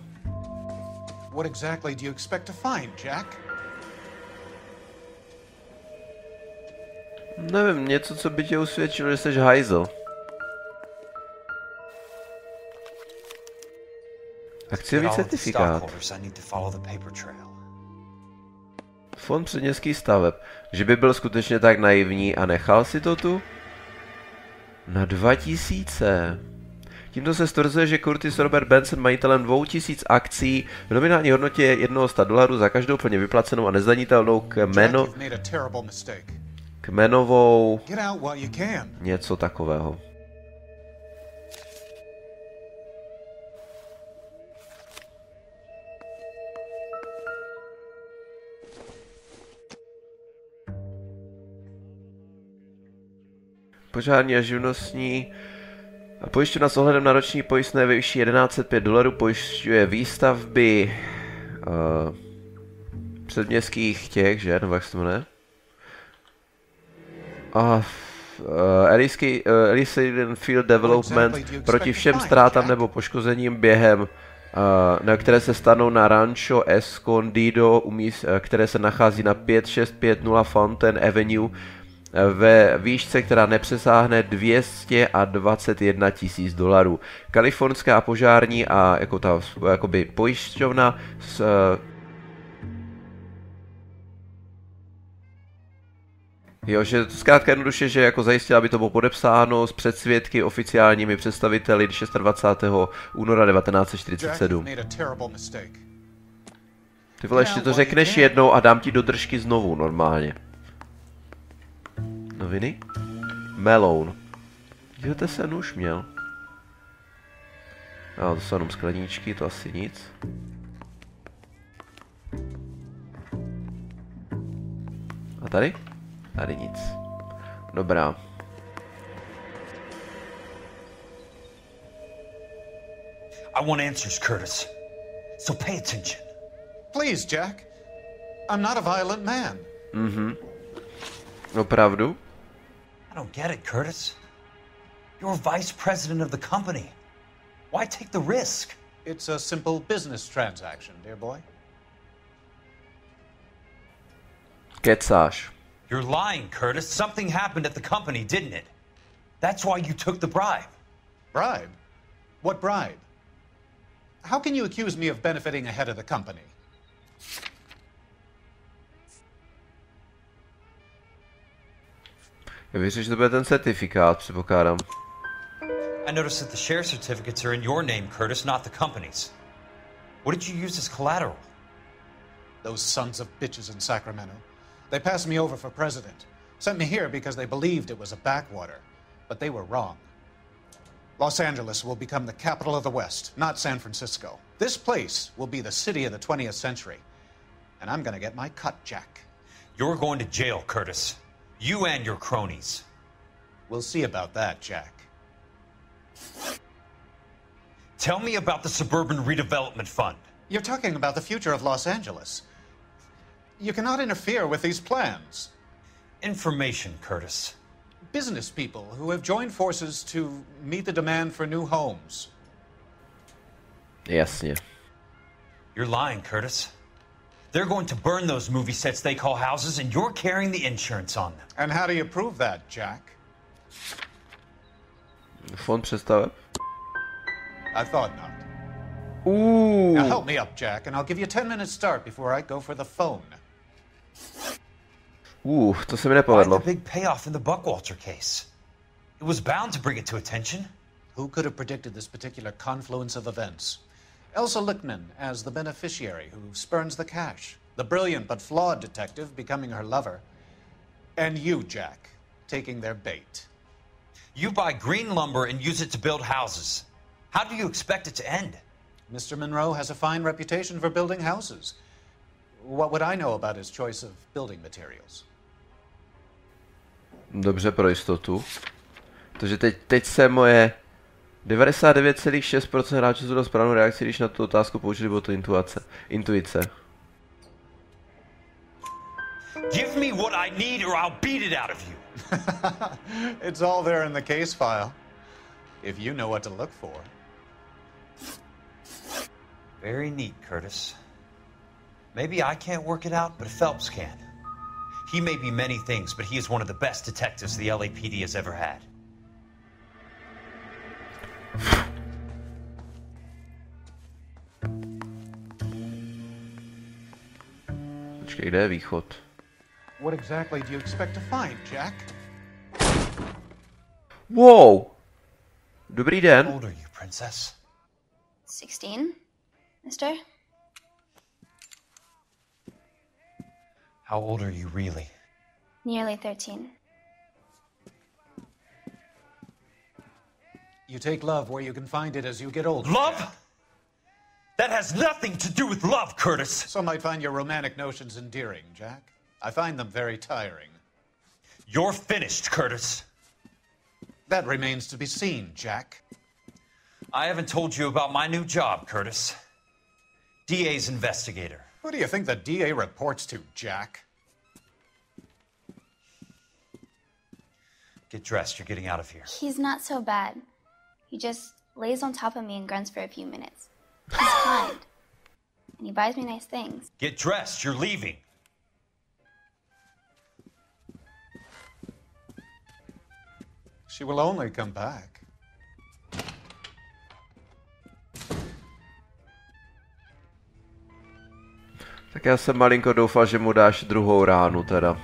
What exactly do you expect to find, Jack?
Nevím, něco, co by tě usvědčilo, že jsi hajzl. Akciový certifikát. Fond předměstských staveb. Že by byl skutečně tak naivní a nechal si to tu? Na 2000. Tímto se stvrzuje, že Curtis Robert Benson, majitelem 2000 akcí v nominální hodnotě $100 za každou plně vyplacenou a nezdanitelnou kmenovou něco takového. Požární a živnostní a pojišťovna s ohledem na roční pojistné ve výši $1105 pojišťuje výstavby předměstských těch, že? Nebo jak se to jmenuje? Elysian Field Development proti všem ztrátám nebo poškozením během, na které se stanou na Rancho Escondido, které se nachází na 5650 Fountain Avenue, ve výšce, která nepřesáhne $221,000. Kalifornská požární a jako ta jakoby pojišťovna s jo, že zkrátka jednoduše, že jako zajistila, aby to bylo podepsáno s předsvědky oficiálními představiteli 26. února 1947. Ty vole, ještě to řekneš jednou a dám ti do držky znovu normálně. Noviny? Meloun. Díváte se, nůž měl. To jsou jenom skleníčky, to asi nic. A tady? Tady nic. Dobrá.
I want answers, Curtis. So pay attention.
Please, Jack. I'm not a violent man.
Opravdu?
I don't get it, Curtis. You're vice president of the company. Why take the risk?
It's a simple business transaction, dear boy.
Kecáš.
You're lying, Curtis. Something happened at the company, didn't it? That's why you took the bribe.
Bribe? What bribe? How can you accuse me of benefiting ahead of the company?
Já věřím, že to bude ten certifikát, předpokládám.
I noticed that the share certificates are in your name, Curtis, not the company's. What did you use as collateral?
those sons of bitches in Sacramento. They passed me over for president. Sent me here because they believed it was a backwater. But they were wrong. Los Angeles will become the capital of the West, not San Francisco. This place will be the city of the 20th century. And I'm gonna get my cut, Jack.
You're going to jail, Curtis. You and your cronies.
We'll see about that, Jack.
Tell me about the Suburban Redevelopment Fund.
You're talking about the future of Los Angeles. You cannot interfere with these plans.
Information, Curtis.
Business people who have joined forces to meet the demand for new homes.
Jasně.
You're lying, Curtis. They're going to burn those movie sets they call houses, and you're carrying the insurance on them.
And how do you prove that, Jack?
Fond představeb?
I thought not.
Ooh.
Now help me up, Jack, and I'll give you 10 minutes start before I go for the phone.
To se mi nepovedlo.
The big payoff in the Buckwalter case. It was bound to bring it to attention.
Who could have predicted this particular confluence of events? Elsa Lichtman as the beneficiary who spurns the cash. The brilliant but flawed detective becoming her lover. And you, Jack, taking their bait.
You buy green lumber and use it to build houses. How do you expect it to end?
Mr. Monroe has a fine reputation for building houses. What would I know about his choice of building materials?
Dobře, pro jistotu. Takže teď se moje 99,6% hráčů zvedlo správnou reakci, když na tu otázku použili, bylo to intuice.
Give me what I need or I'll beat it out of you.
It's all there in the case file. If you know what to look for.
Very neat, Curtis. Maybe I can't work it out, but Phelps can. He may be many things, but he is one of the best detectives the LAPD has ever had.
Počkej, kde je východ?
What exactly do you expect to find, Jack?
Wow! Dobrý den.
How old are you, princess?
16, mister?
How old are you really?
Nearly 13.
You take love where you can find it as you get older.
Love?
Jack.
That has nothing to do with love, Curtis.
Some might find your romantic notions endearing, Jack. I find them very tiring.
You're finished, Curtis.
That remains to be seen, Jack.
I haven't told you about my new job, Curtis. DA's investigator.
Who do you think the DA reports to, Jack?
Get dressed, you're getting out of here.
He's not so bad. He just lays on top of me and grunts for a few minutes. He's kind. And he buys me nice things.
Get dressed, you're leaving.
She will only come back.
Tak já jsem malinko doufal, že mu dáš druhou ránu teda.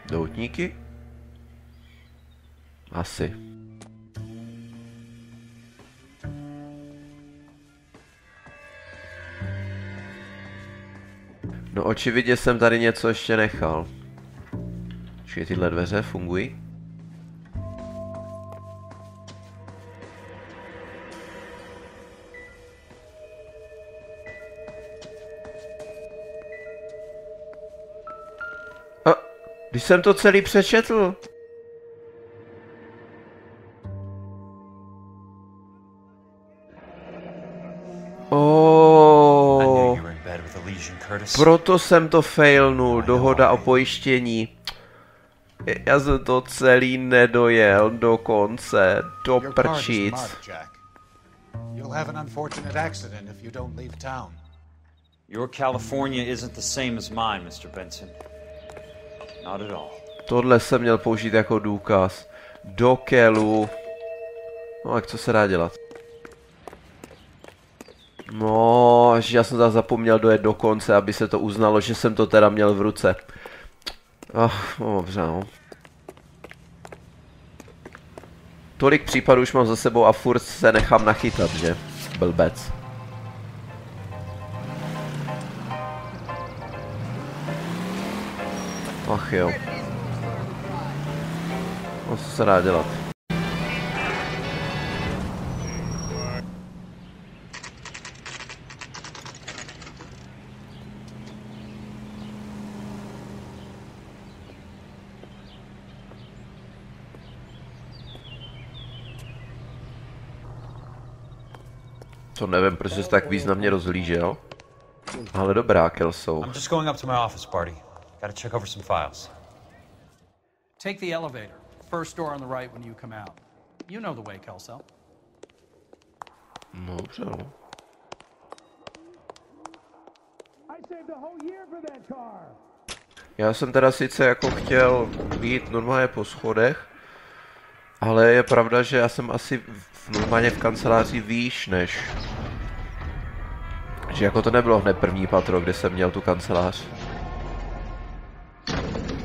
Doutníky? Asi. No očividně jsem tady něco ještě nechal. Počkej, tyhle dveře fungují? Když jsem to celý přečetl. Proto jsem to failnul, dohoda o pojištění. Já jsem to celý nedojel do konce, do prčic.
Your California isn't the same as mine, Mr. Benson. Not at all.
Tohle jsem měl použít jako důkaz. Do kelu. No, tak co se dá dělat? No, já jsem tam zapomněl dojet do konce, aby se to uznalo, že jsem to teda měl v ruce. No, dobře, no. Tolik případů už mám za sebou a furt se nechám nachytat, že? Blbec. Ach jo. No, co se dá dělat? To nevím, proč jsi tak významně rozhlížel. Ale dobrá, Kelso.
I'm just going up to my office, Barty. Gotta check over some files.
Take the elevator. First door on the right when you come out. You know the way, Kelso.
No, dobře, no. Já jsem teda sice jako chtěl být normálně po schodech, ale je pravda, že já jsem asi normálně v kanceláři výš než... Že jako to nebylo hned první patro, kde jsem měl tu kancelář.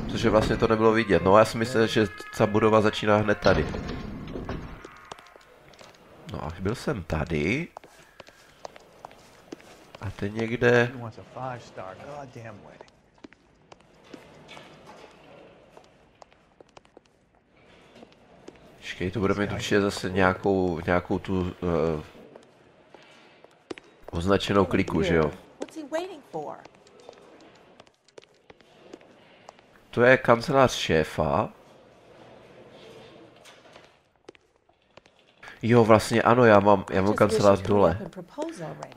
Protože vlastně to nebylo vidět. No já si myslím, že ta budova začíná hned tady. No a byl jsem tady. A teď někde... Počkej, to bude mít určitě zase nějakou tu označenou kliku, že jo? To je kancelář šéfa. Jo, vlastně ano, já mám kancelář dole.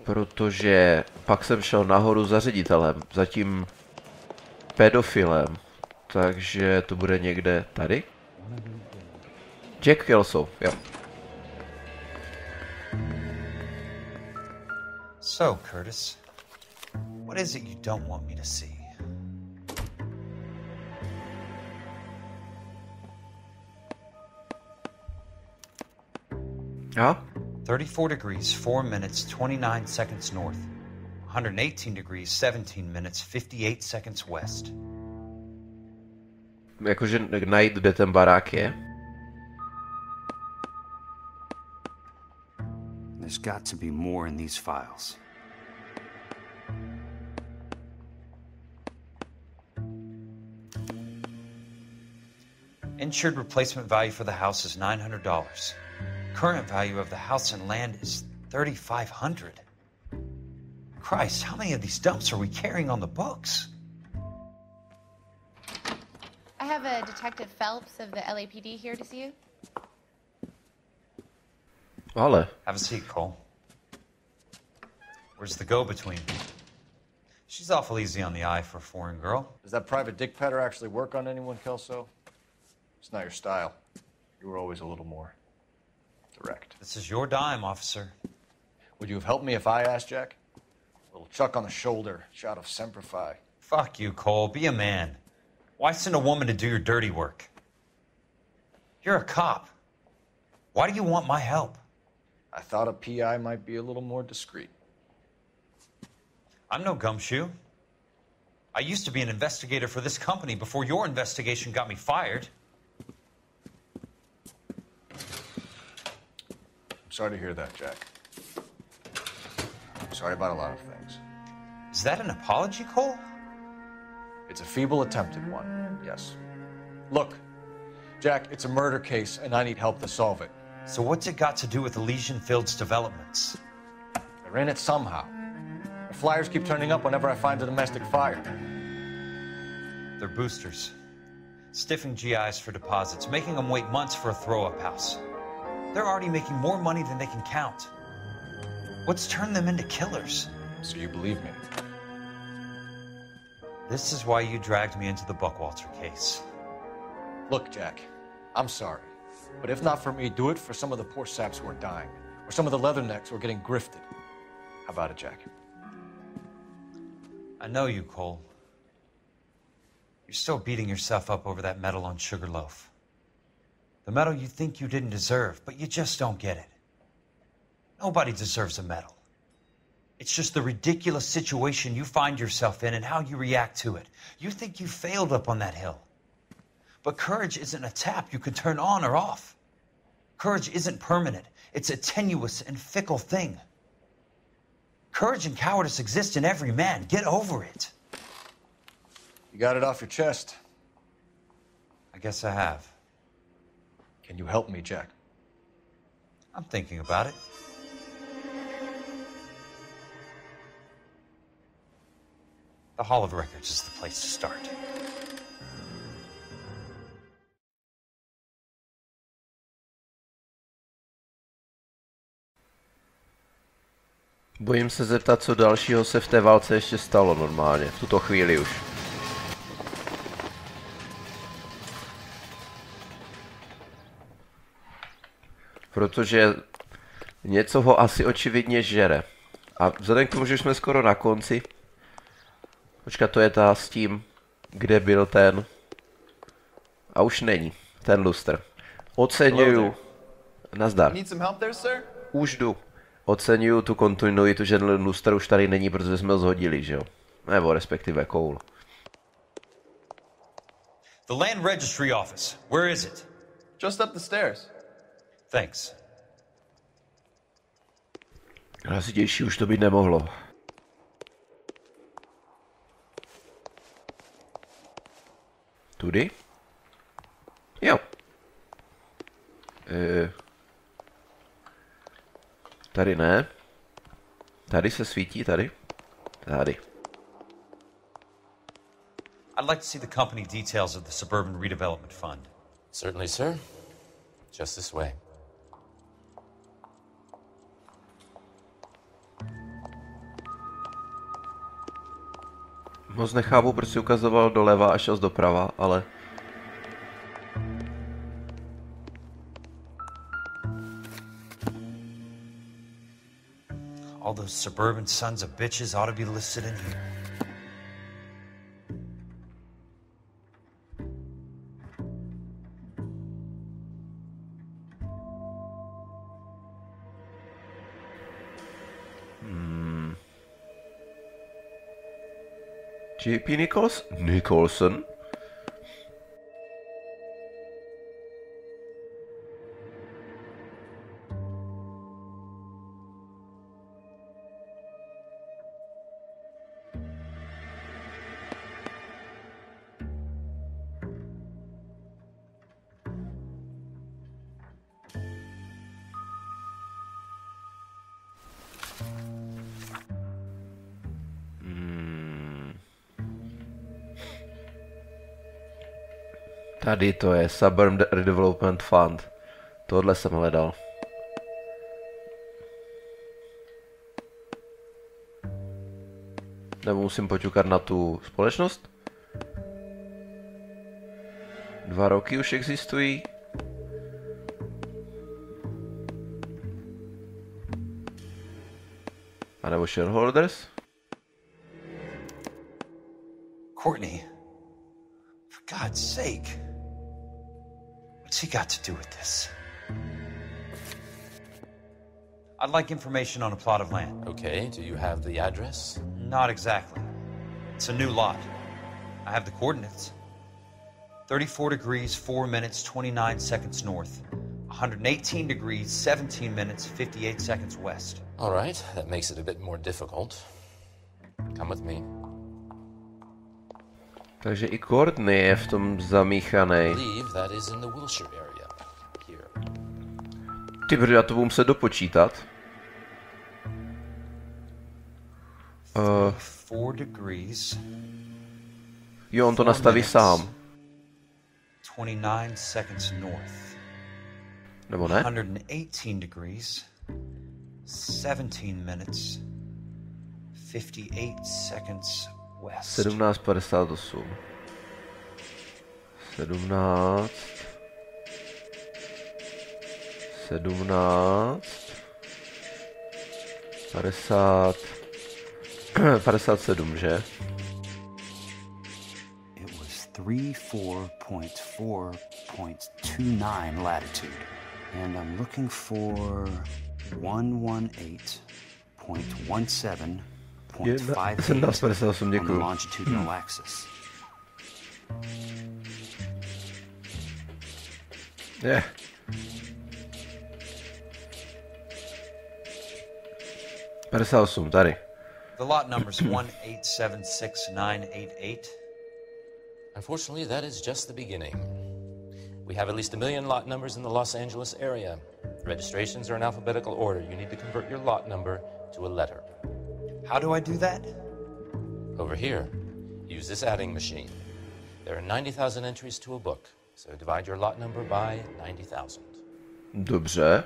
Protože pak jsem šel nahoru za ředitelem, za tím pedofilem. Takže to bude někde tady. Jack Kelso, jo.
So, Curtis, what is it you don't want me to see?
Yeah?
34 degrees, 4 minutes, 29 seconds north. 118 degrees, 17 minutes, 58 seconds west.
Jakože najít, kde ten barák je?
There's got to be more in these files.
Insured replacement value for the house is $900. Current value of the house and land is $3,500. Christ, how many of these dumps are we carrying on the books?
I have a Detective Phelps of the LAPD here to see you.
Ale.
Have a seat, Cole. Where's the go-between? She's awful easy on the eye for a foreign girl.
Does that private dick petter actually work on anyone, Kelso? It's not your style. You were always a little more direct.
This is your dime, officer.
Would you have helped me if I asked, Jack? A little chuck on the shoulder, shot of Semper Fi.
Fuck you, Cole. Be a man. Why send a woman to do your dirty work? You're a cop. Why do you want my help?
I thought a PI might be a little more discreet.
I'm no gumshoe. I used to be an investigator for this company before your investigation got me fired.
I'm sorry to hear that, Jack. I'm sorry about a lot of things.
Is that an apology, Cole?
It's a feeble attempted one, yes. Look, Jack, it's a murder case, and I need help to solve it.
So what's it got to do with Elysian Fields developments?
They're in it somehow. The flyers keep turning up whenever I find a domestic fire.
They're boosters. Stiffing GIs for deposits, making them wait months for a throw-up house. They're already making more money than they can count. What's turned them into killers?
So you believe me?
This is why you dragged me into the Buckwalter case.
Look, Jack, I'm sorry. But if not for me, do it for some of the poor saps who are dying. Or some of the leathernecks who are getting grifted. How about it, Jack?
I know you, Cole. You're still beating yourself up over that medal on Sugarloaf. The medal you think you didn't deserve, but you just don't get it. Nobody deserves a medal. It's just the ridiculous situation you find yourself in and how you react to it. You think you failed up on that hill. But courage isn't a tap you can turn on or off. Courage isn't permanent. It's a tenuous and fickle thing. Courage and cowardice exist in every man. Get over it.
You got it off your chest.
I guess I have.
Can you help me, Jack?
I'm thinking about it. The Hall of Records is the place to start.
Bojím se zeptat, co dalšího se v té válce ještě stalo normálně, v tuto chvíli už. Protože něco ho asi očividně žere. A vzhledem k tomu, že jsme skoro na konci. Počkat, to je ta s tím, kde byl ten. A už není, ten lustr. Oceňuju. Nazdar. Už jdu. Oceňuju tu kontinuitu, že lustr už tady není, protože jsme ho zhodili, že jo? Nebo respektive koul.
The Land Registry Office. Where is it?
Just up the stairs.
Thanks.
Hlasitější už to být nemohlo. Tudy? Jo. Tady ne. Tady se svítí, tady. Tady.
I'd like to see the company details of the Suburban Redevelopment Fund.
Certainly, sir. Just this way.
Moc nechápu, proč si ukazoval doleva a šel doprava, ale...
All those suburban sons of bitches ought to be listed in here.
J.P. Nicholson? Tady to je Suburban Redevelopment Fund. Tohle jsem hledal. Nebo musím poťukat na tu společnost? 2 roky už existují. A nebo shareholders?
Courtney, for God's sake. What's he got to do with this? I'd like information on a plot of land.
Okay, do you have the address?
Not exactly. It's a new lot. I have the coordinates. 34 degrees, 4 minutes, 29 seconds north. 118 degrees, 17 minutes, 58 seconds west.
All right, that makes it a bit more difficult. Come with me.
Takže i Courtney je v tom zamíchanej. Ty brdo, já to budu muset dopočítat.
4 degrees.
Jo, on to nastaví sám.
29 seconds north.
Nebo ne?
118 degrees. 17 minutes. 58 seconds west.
17:58. 17. 50. 57, že?
It was 34.4.29 latitude, and I'm looking for 118.17.58 on the longitudinal axis.
Yeah. 58, tady.
The lot number's 1876988.
Unfortunately, that is just the beginning. We have at least 1 million lot numbers in the Los Angeles area. Registrations are in alphabetical order. You need to convert your lot number to a letter.
How do I do that?
Over here, use this adding machine. There are 90,000 entries to a book, so divide your lot number by 90,000.
Dobře.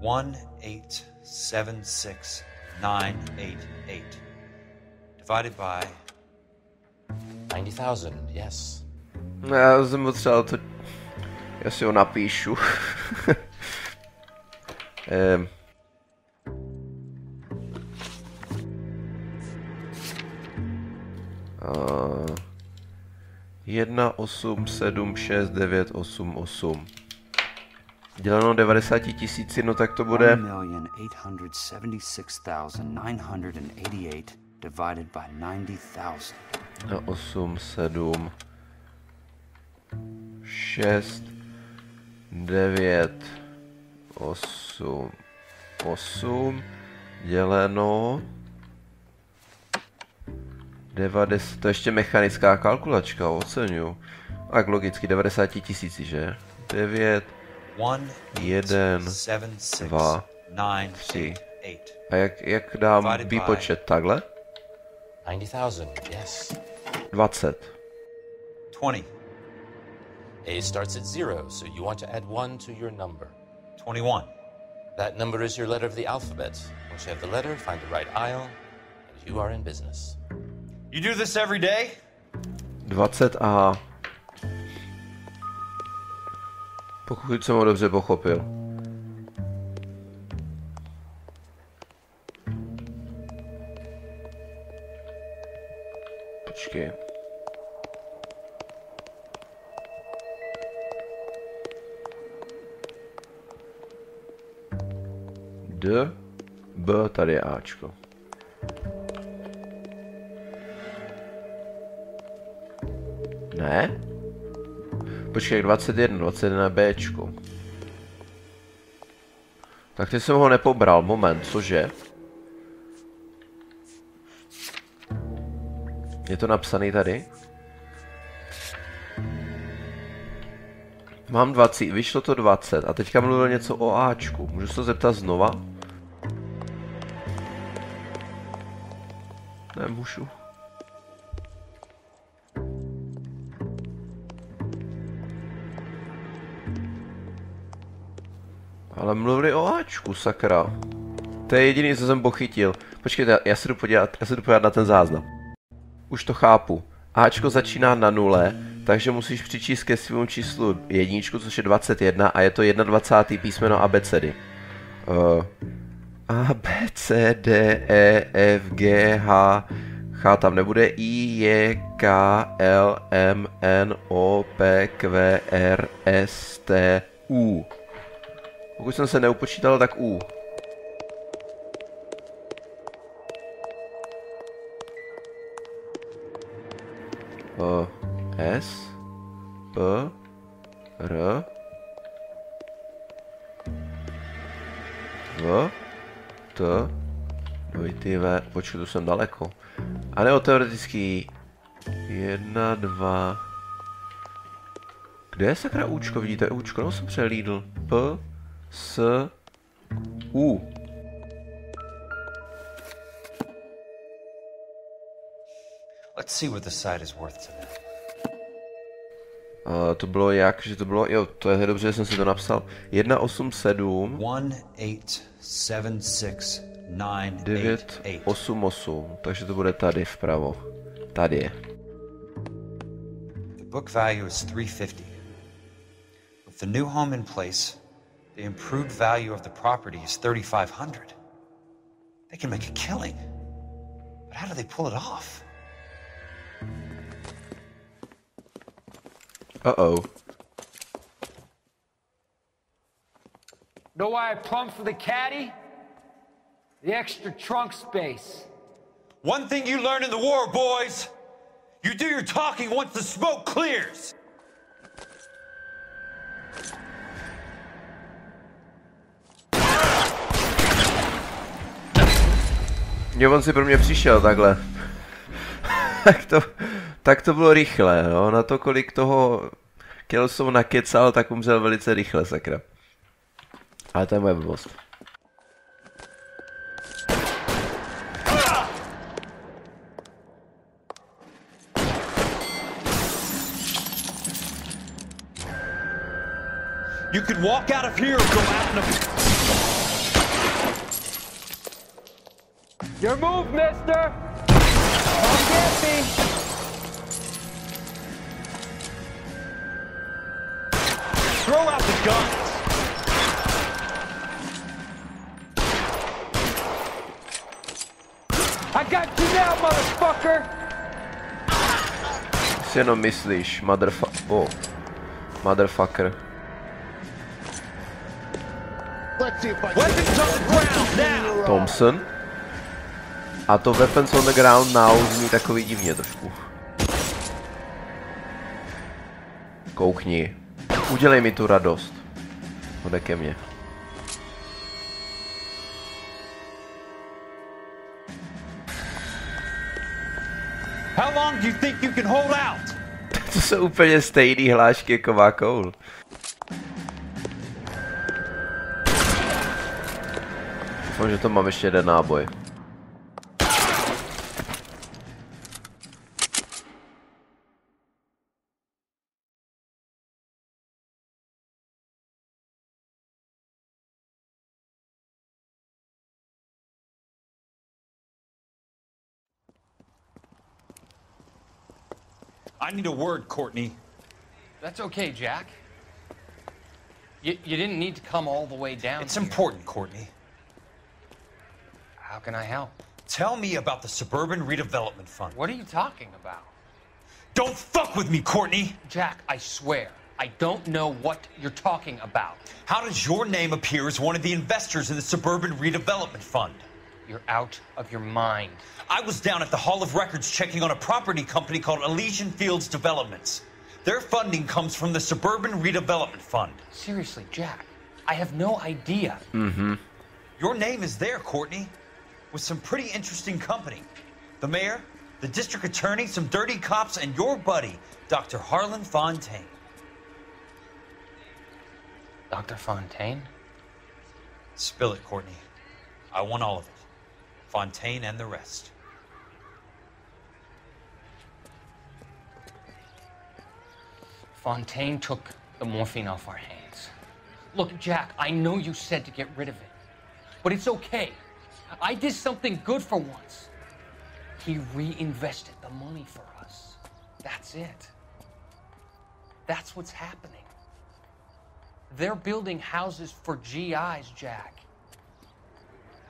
1876988 divided by
90,000, yes.
Já jsem potřeboval to... Já si ho napíšu. 1,876,988. Děleno 90 000, no tak to bude...
1,876,988 divided by 90,000.
8, 7, 6, 9, 8, 8, děleno 90, to je ještě mechanická kalkulačka, oceňuju. Tak logicky 90 000, že? 9, 1, 2, 3. A jak dám výpočet? Takhle?
90,000, yes.
20.
20.
A starts at 0, so you want to add 1 to your number.
21.
That number is your letter of the alphabet. Once you have the letter, find the right aisle, and you are in business.
You do this every day?
20A. Pokud jsem ho dobře pochopil. Počkej. D, B, tady je Ačko. Ne? Počkej, 21 je Bčko. Tak teď jsem ho nepobral, moment, cože? Je to napsaný tady? Mám 20, vyšlo to 20 a teďka mluvil něco o Ačku. Můžu se to zeptat znova? Nemůžu. Ale mluvili o Ačku, sakra. To je jediný, co jsem pochytil. Počkejte, já se jdu podívat na ten záznam. Už to chápu. Ačko začíná na 0, takže musíš přičíst ke svému číslu jedničku, což je 21 a je to 21. písmeno abecedy. A, B, C, D, E, F, G, H, H tam nebude, I, J, K, L, M, N, O, P, Q, R, S, T, U. Pokud jsem se neupočítal, tak U. S, P, R, V, T, dvojitý V, počkej, tu jsem daleko. A nebo teoretický 1, 2. Kde je sakra Učko? Vidíte Učko? No jsem přelídl. P, S, U.
Let's see what the site is worth to them.
To bylo jak, že to bylo, jo, to je dobře, že jsem si to napsal. 187 988, takže to bude tady vpravo. Tady je.
The book value is $350. With the new home in place, the improved value of the property is $3,500. They can make a killing. But how do they pull it off?
Uh-oh.
Know why I plumbed for the caddy? The extra trunk space.
One thing you learn in the war, boys. You do your talking once the smoke clears.
Jo, on si pro mě přišel takhle. tak to bylo rychle, no. Na to, kolik toho Kelso nakecal, tak umřel velice rychle, sakra. Ale to je moje blbost.
You could walk out of here or go out in a...
Your move, mister! Don't get me!
Throw out the guns!
I got you now, motherfucker!
Si jenom myslíš, motherfucker. Thompson. A to Weapons on the Ground now zní takový divně trošku. Koukni. Udělej mi tu radost. Jde ke mně.
How long do you think you can hold out?
To jsou úplně stejný hlášky jako Vákoul. Doufám, že to mám ještě jeden náboj.
I need a word, Courtney.
That's okay, Jack. You didn't need to come all the way down.
It's important, Courtney.
How can I help?
Tell me about the Suburban Redevelopment Fund.
What are you talking about?
Don't fuck with me, Courtney!
Jack, I swear, I don't know what you're talking about.
How does your name appear as one of the investors in the Suburban Redevelopment Fund?
You're out of your mind.
I was down at the Hall of Records checking on a property company called Elysian Fields Developments. Their funding comes from the Suburban Redevelopment Fund.
Seriously, Jack, I have no idea.
Mm-hmm.
Your name is there, Courtney, with some pretty interesting company. The mayor, the district attorney, some dirty cops, and your buddy, Dr. Harlan Fontaine.
Dr. Fontaine?
Spill it, Courtney. I want all of it. Fontaine and the rest.
Fontaine took the morphine off our hands. Look, Jack, I know you said to get rid of it, but it's okay. I did something good for once. He reinvested the money for us. That's it. That's what's happening. They're building houses for GIs, Jack.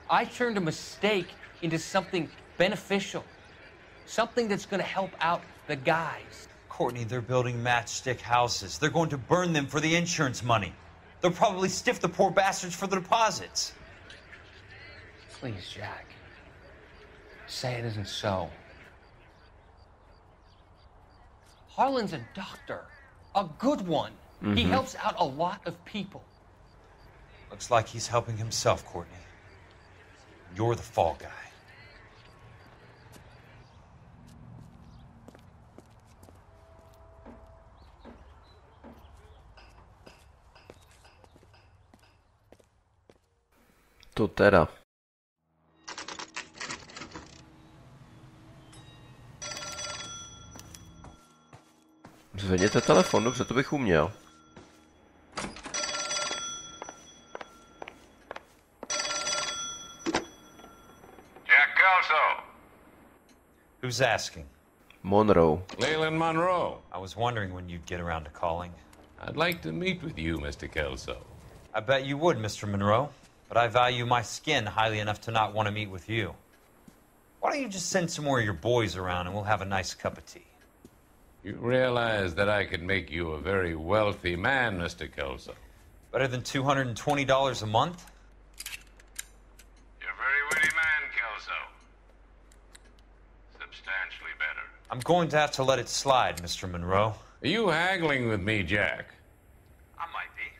I turned a mistake into something beneficial. Something that's going to help out the guys.
Courtney, they're building matchstick houses. They're going to burn them for the insurance money. They'll probably stiff the poor bastards for the deposits.
Please, Jack. Say it isn't so. Harlan's a doctor. A good one.
Mm-hmm.
He helps out a lot of people.
Looks like he's helping himself, Courtney. You're the fall guy.
To teda. Zvedněte telefon, dobře, to bych uměl.
Who's asking?
Monroe.
Leland Monroe.
I was wondering when you'd get around to calling.
I'd like to meet with you, Mr. Kelso.
I bet you would, Mr. Monroe. But I value my skin highly enough to not want to meet with you. Why don't you just send some more of your boys around and we'll have a nice cup of tea?
You realize that I could make you a very wealthy man, Mr. Kelso.
Better than $220 a month?
You're a very witty man, Kelso. Substantially better.
I'm going to have to let it slide, Mr. Monroe.
Are you haggling with me, Jack?
I might be.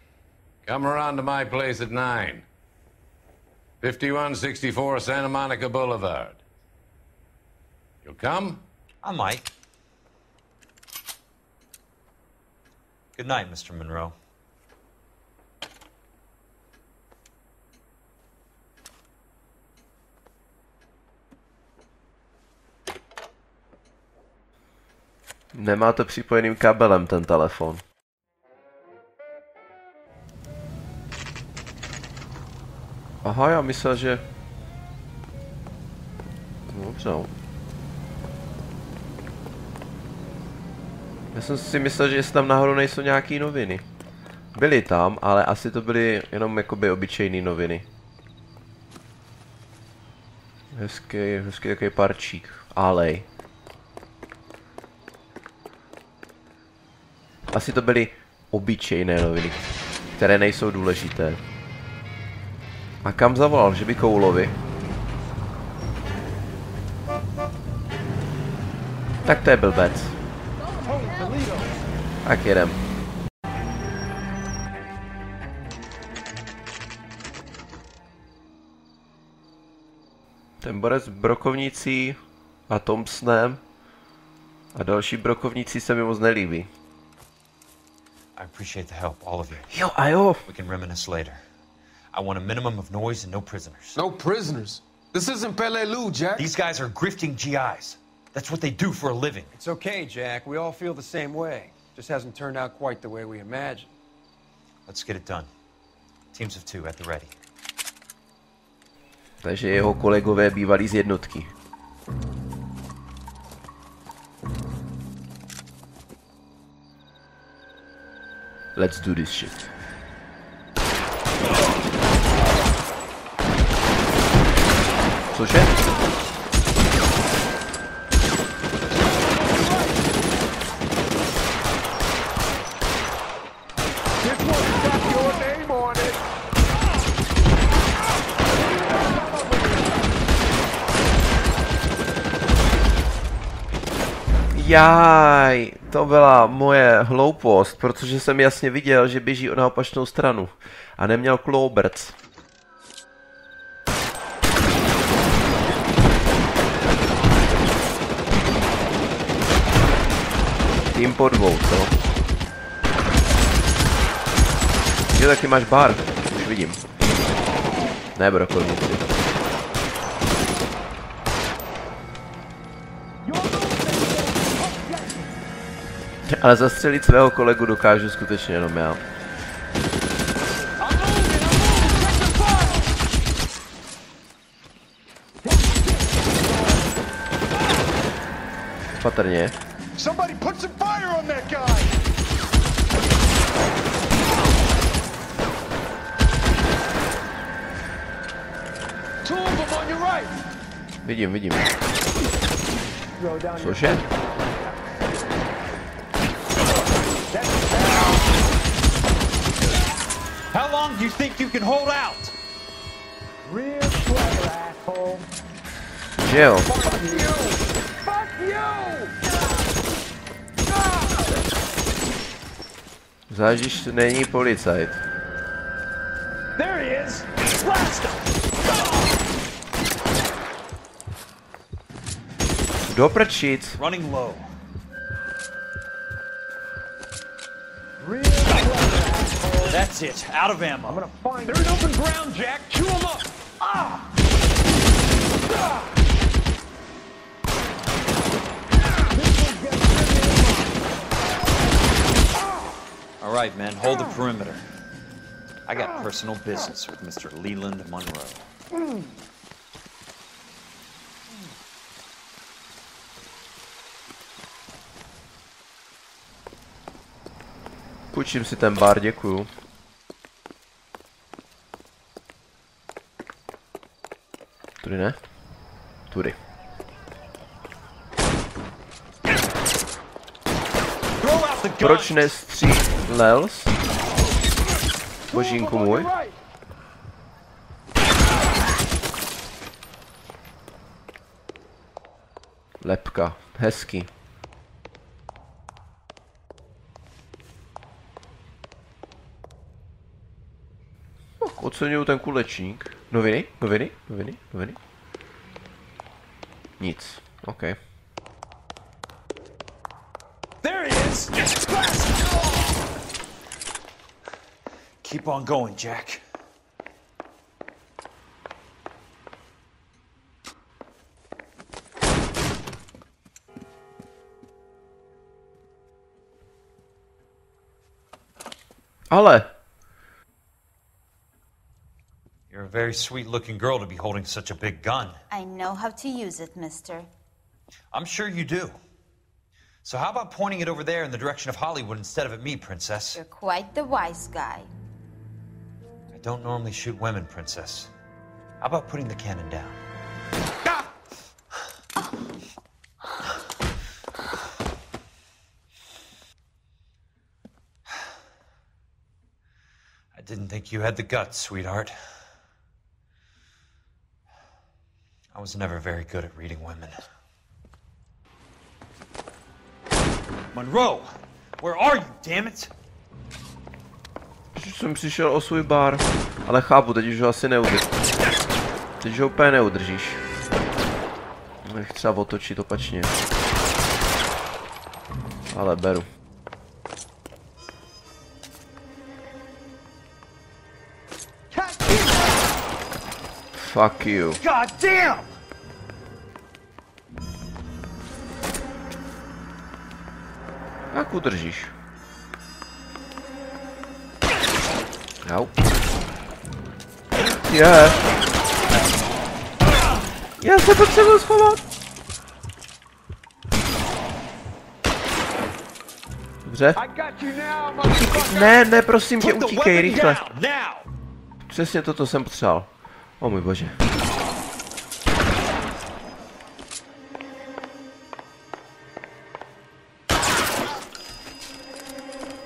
Come around to my place at 9. 5164 Santa Monica Boulevard. You'll come?
I might. Good night, Mr. Monroe.
Nemá to připojeným kabelem ten telefon. Aha, já myslel, že... Dobře. Já jsem si myslel, že jestli tam nahoru nejsou nějaký noviny. Byly tam, ale asi to byly jenom jakoby obyčejné noviny. Hezký takový parčík. Alej. Asi to byly obyčejné noviny, které nejsou důležité. A kam zavolal, že by Koulovi? Tak to je blbec. Tak jedem. Ten borec s brokovnicí a Thompsonem a další brokovníci se mi moc nelíbí.
I appreciate the help, all of you.
Jo, a jo.
We can reminisce later. I want a minimum of noise and no prisoners.
No prisoners? This isn't Peleliu, Jack.
These guys are grifting GIs. That's what they do for a living.
It's okay, Jack. We all feel the same way. Just hasn't turned out quite the way we imagined.
Let's get it done. Teams of 2 at the ready.
Takže jeho kolegové bývalí z jednotky. Let's do this shit. Cože? Jaj, to byla moje hloupost, protože jsem jasně viděl, že běží na opačnou stranu a neměl kloberc. Tým po 2, co? Jo, taky máš bar, už vidím. Ne, brokovnici. Ale zastřelit svého kolegu dokážu skutečně jenom já. Patrně.
Somebody put some fire on that guy. Two of them on your right.
Vidím. Cože?
How long do you think you can hold out?
Real clever, asshole.
Že jo?
Fuck you! Fuck you!
Zážiš není policajt.
There he is! Blast him!
Doprčit.
Running low.
Real clever, asshole.
That's it. Out of ammo.
I'm gonna find They're in open ground, Jack. Chew him up! Ah!
All right, men, hold the perimeter. I got personal business with Mr. Leland Monroe.
Půjčím si ten bar, děkuju. Tudy ne? Tudy. Proč nestřílel? Božínku můj. Lepka, hezký. Oceňuju ten kulečník. Noviny? Nic. OK.
Keep on going, Jack.
Ale.
You're a very sweet-looking girl to be holding such a big gun.
I know how to use it, mister.
I'm sure you do. So how about pointing it over there in the direction of Hollywood instead of at me, Princess?
You're quite the wise guy.
I don't normally shoot women, Princess. How about putting the cannon down? I didn't think you had the guts, sweetheart. I was never very good at reading women. Monroe! Where are you, damn it?
Jsem přišel o svůj bar, ale chápu, teď už ho asi neudržíš. Teď ho úplně neudržíš. Nech třeba otočit opačně. Ale beru. Fuck you.
God damn!
Jak udržíš? Au. Je. Já se potřebuji schovat. Dobře. Ne, prosím tě, utíkej rychle. Přesně toto jsem potřeboval. O můj bože.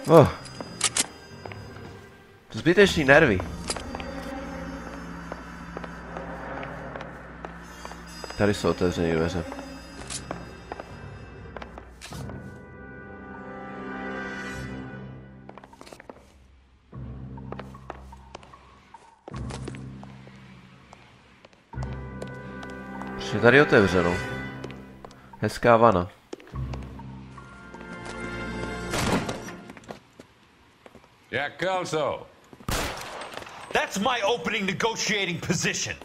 Oh. Zbytečný nervy. Tady jsou otevřené dveře. Je tady otevřeno. Hezká vana.
Jack Kelso.
That's my opening negotiating position.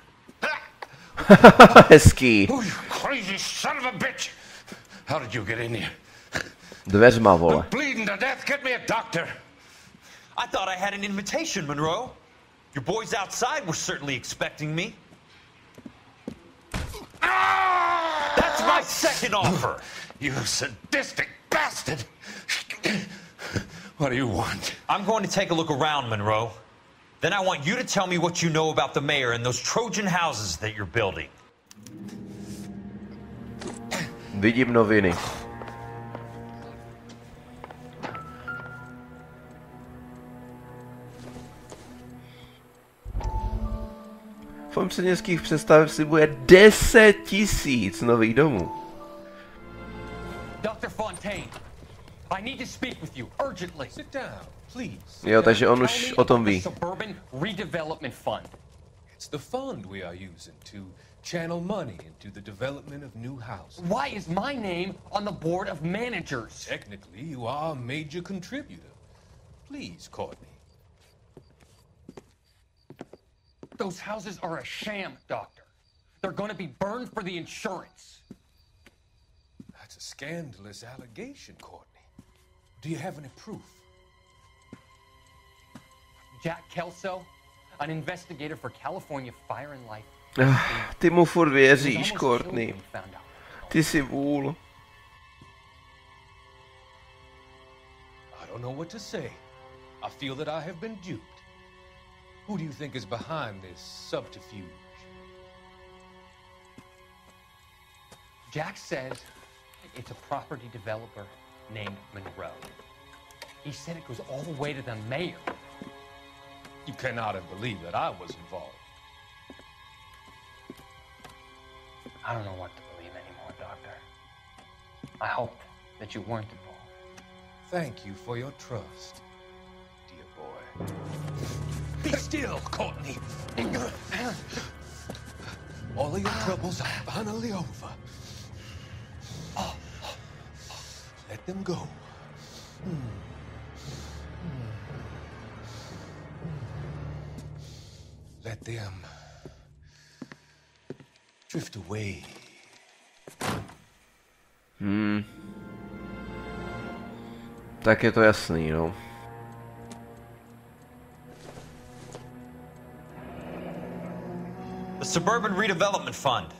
Hezký.
Oh, you crazy son of a bitch. How did you get in here?
Dveřma, vole.
Bleeding to death. Get me a doctor.
I thought I had an invitation, Monroe. Your boys outside were certainly expecting me. That's my second offer.
You sadistic bastard. What do you want?
I'm going to take a look around, Monroe. Then I want you to tell me what you know about the mayor and those Trojan houses that you're building.
Vidím noviny. Fond předměstských představ slibuje 10 000 nových domů.
Dr. Fontaine, I need to speak with you urgently.
Sit down, please.
Jo, takže on už o tom ví.
Suburban Redevelopment Fund.
It's the fund we are using to channel money into the development of new houses.
Why is my name on the board of managers?
Technically, you are a major contributor. Please, Courtney.
Those houses are a sham, Doctor. They're going to be burned for the insurance.
That's a scandalous allegation, Courtney. Do you have any proof?
Jack Kelso, an investigator for California Fire and Life.
Ty mu furt věříš, Courtney. Ty jsi vůl.
I don't know what to say. I feel that I have been duped. Who do you think is behind this subterfuge?
Jack says it's a property developer named Monroe. He said it goes all the way to the mayor.
You cannot have believed that I was involved.
I don't know what to believe anymore, Doctor. I hope that you weren't involved.
Thank you for your trust, dear boy. Be still, Courtney. All of your troubles are finally over. Let them go. Let them drift away.
Tak je to jasný, no.
The Suburban Redevelopment Fund.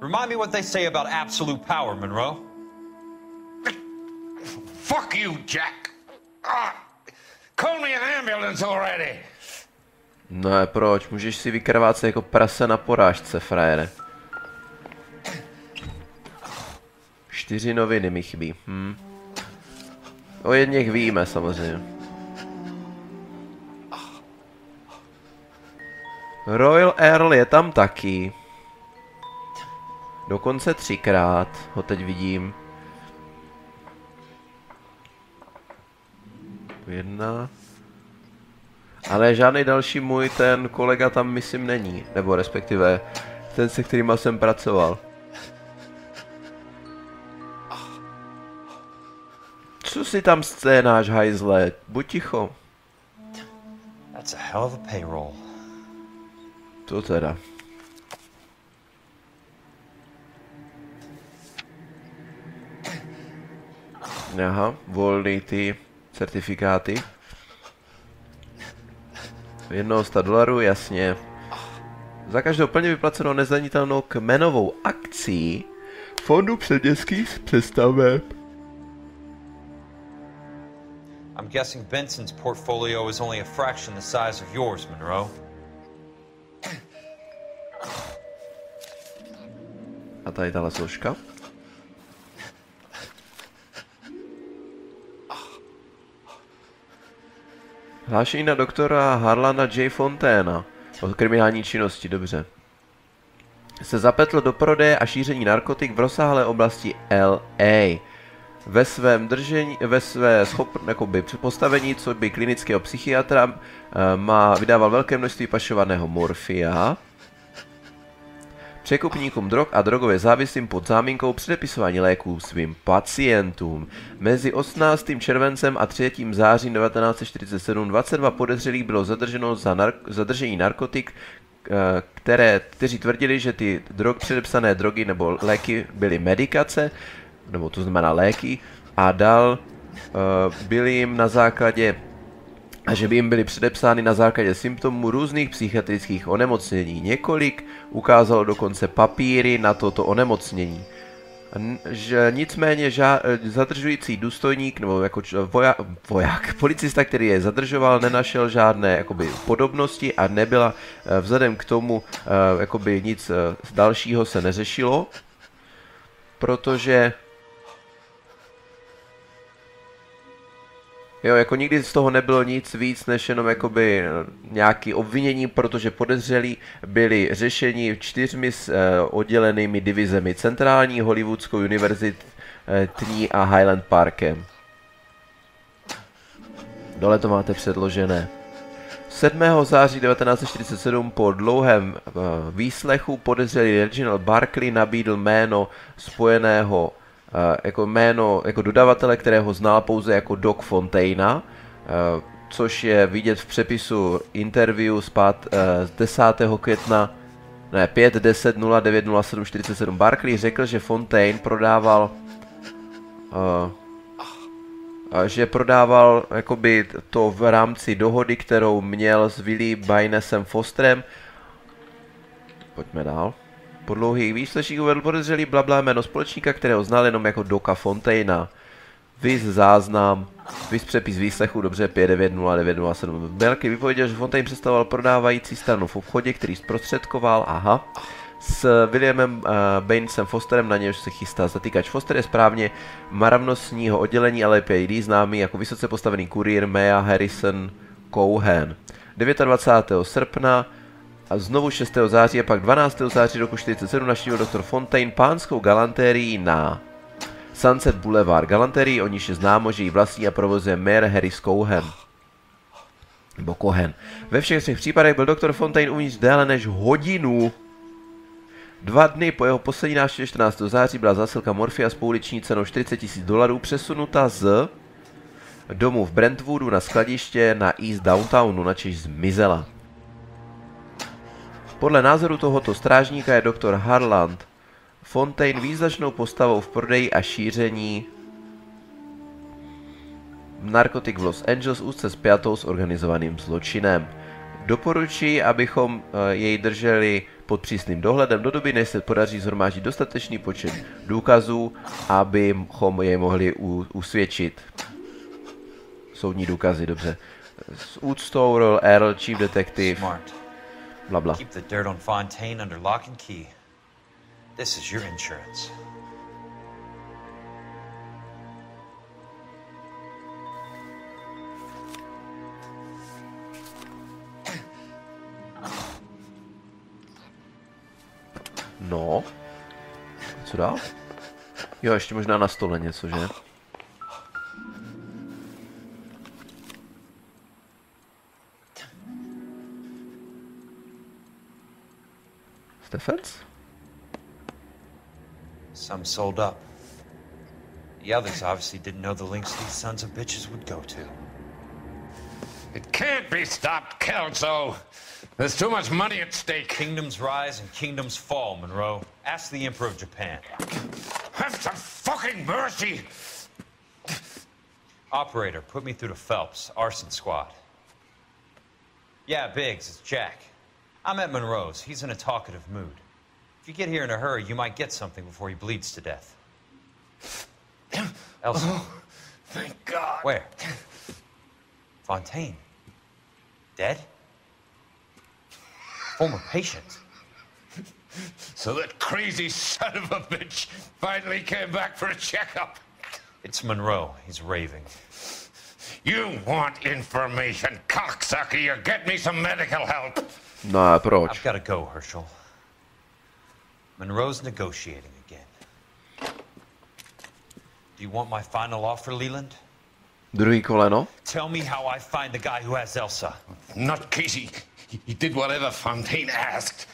Remind me what they say about absolute power, Monroe.
Fuck you, Jack. Call me an ambulance already.
No a proč? Můžeš si vykrvácet jako prase na porážce, frajere. 4 noviny mi chybí. O jedněch víme, samozřejmě. Royal Earl je tam taky. Dokonce 3krát ho teď vidím. 1. Ale žádný další můj ten kolega tam myslím není. Nebo respektive ten, se kterým jsem pracoval. Co si tam scénáš, hajzle? Buď ticho.
That's a hell of a payroll.
To teda. Aha, volný ty certifikáty. $100, jasně. Za každou plně vyplacenou nezdanitelnou kmenovou akcí Fondu předměstských představeb.
I'm guessing Benson's portfolio is only a fraction the size of yours, Monroe.
A tady tahle složka. Hlášení na doktora Harlana J. Fontaina o kriminální činnosti, dobře. Se zapletl do prodeje a šíření narkotik v rozsáhlé oblasti LA. Ve svém postavení, co by klinického psychiatra, vydával velké množství pašovaného morfia překupníkům drog a drogově závislým pod záminkou předepisování léků svým pacientům. Mezi 18. červencem a 3. zářím 1947 22 podezřelých bylo zadrženo za zadržení narkotik, kteří tvrdili, že ty předepsané drogy nebo léky byly medikace, nebo to znamená léky, a dal byly jim na základě, a že by jim byly předepsány na základě symptomů různých psychiatrických onemocnění. Několik ukázalo dokonce papíry na toto onemocnění. Nicméně zadržující důstojník nebo jako voják, policista, který je zadržoval, nenašel žádné jakoby podobnosti a nebyla vzhledem k tomu jakoby nic dalšího se neřešilo, protože jo, jako nikdy z toho nebylo nic víc, než jenom jakoby nějaký obvinění, protože podezřelí byli řešeni 4 oddělenými divizemi. Centrální, Hollywoodskou univerzitní a Highland Parkem. Dole to máte předložené. 7. září 1947 po dlouhém výslechu podezřelý Reginald Barkley nabídl jméno spojeného jako dodavatele, kterého znal pouze jako Doc Fontaina, což je vidět v přepisu interview z 10. května, ne, 5.10.09.07.47. Barkley řekl, že Fontaine prodával jakoby to v rámci dohody, kterou měl s Willie Bynesem Fosterem. Pojďme dál. Po dlouhých výsleších uvedl podezřelý blabla jméno společníka, kterého znal jenom jako Doca Fontaina. Viz záznam, viz přepis výslechu, dobře, 5.9.09.07. Barkley vypověděl, že Fontaine představoval prodávající stranu v obchodě, který zprostředkoval, s Williamem Bainesem Fosterem, na nějž se chystá zatýkač. Foster je správně maravnostního oddělení LAPD, známý jako vysoce postavený kurýr Maya Harrison Cohen. 29. srpna a znovu 6. září a pak 12. září roku 1947 navštívil doktor Fontaine pánskou galantérii na Sunset Boulevard. Galantérii, o níž je známo, že ji vlastní a provozuje Mayor Harris Cohen. Nebo Cohen. Ve všech 3 případech byl doktor Fontaine uvnitř déle než hodinu. 2 dny po jeho poslední návštěvě 14. září byla zásilka morfia s pouliční cenou $40,000 přesunuta z domu v Brentwoodu na skladiště na East Downtownu, načež zmizela. Podle názoru tohoto strážníka je doktor Harland Fontaine význačnou postavou v prodeji a šíření narkotik v Los Angeles úzce spjatou s organizovaným zločinem. Doporučuji, abychom jej drželi pod přísným dohledem do doby, než se podaří shromáždit dostatečný počet důkazů, abychom jej mohli usvědčit. Soudní důkazy, dobře. S úctou, Earl, Chief Detective, blabla.
Keep the dirt on Fontaine under lock and key. This is your insurance.
No. Co dál? Jo, ještě možná na stole něco, že? Stephens?
Some sold up. The others obviously didn't know the links these sons of bitches would go to.
It can't be stopped, Kelso. There's too much money at stake.
Kingdoms rise and kingdoms fall, Monroe. Ask the Emperor of Japan.
Have some fucking mercy!
Operator, put me through to Phelps, arson squad. Yeah, Biggs, it's Jack. I'm at Monroe's. He's in a talkative mood. If you get here in a hurry, you might get something before he bleeds to death. Elsa.
Oh, thank God.
Where? Fontaine. Dead? Former patient.
So that crazy son of a bitch finally came back for a checkup.
It's Monroe. He's raving.
You want information, cocksucker. You get me some medical help.
No, proč?
I've got to go, Herschel. Monroe's negotiating again. Do you want my final offer, Leland?
Druhý koleno?
Tell me how I find the guy who has Elsa.
Not Casey. He did whatever Fontaine asked.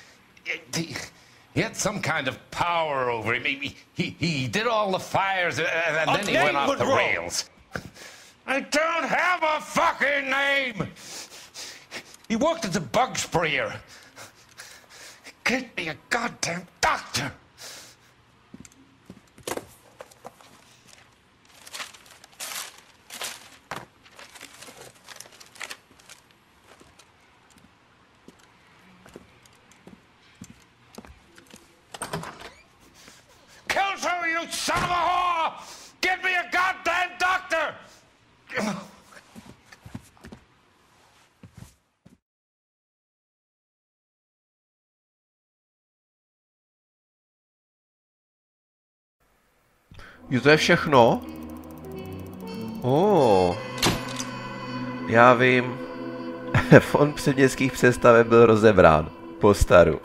He had some kind of power over him. He did all the fires, and then he went off the rails. I don't have a fucking name! He worked as a bug sprayer. Get me a goddamn doctor! Kelso, you son of a whore! Get me a goddamn doctor!
Jo, to je všechno? Já vím. Fond předměstských představek byl rozebrán. Po staru.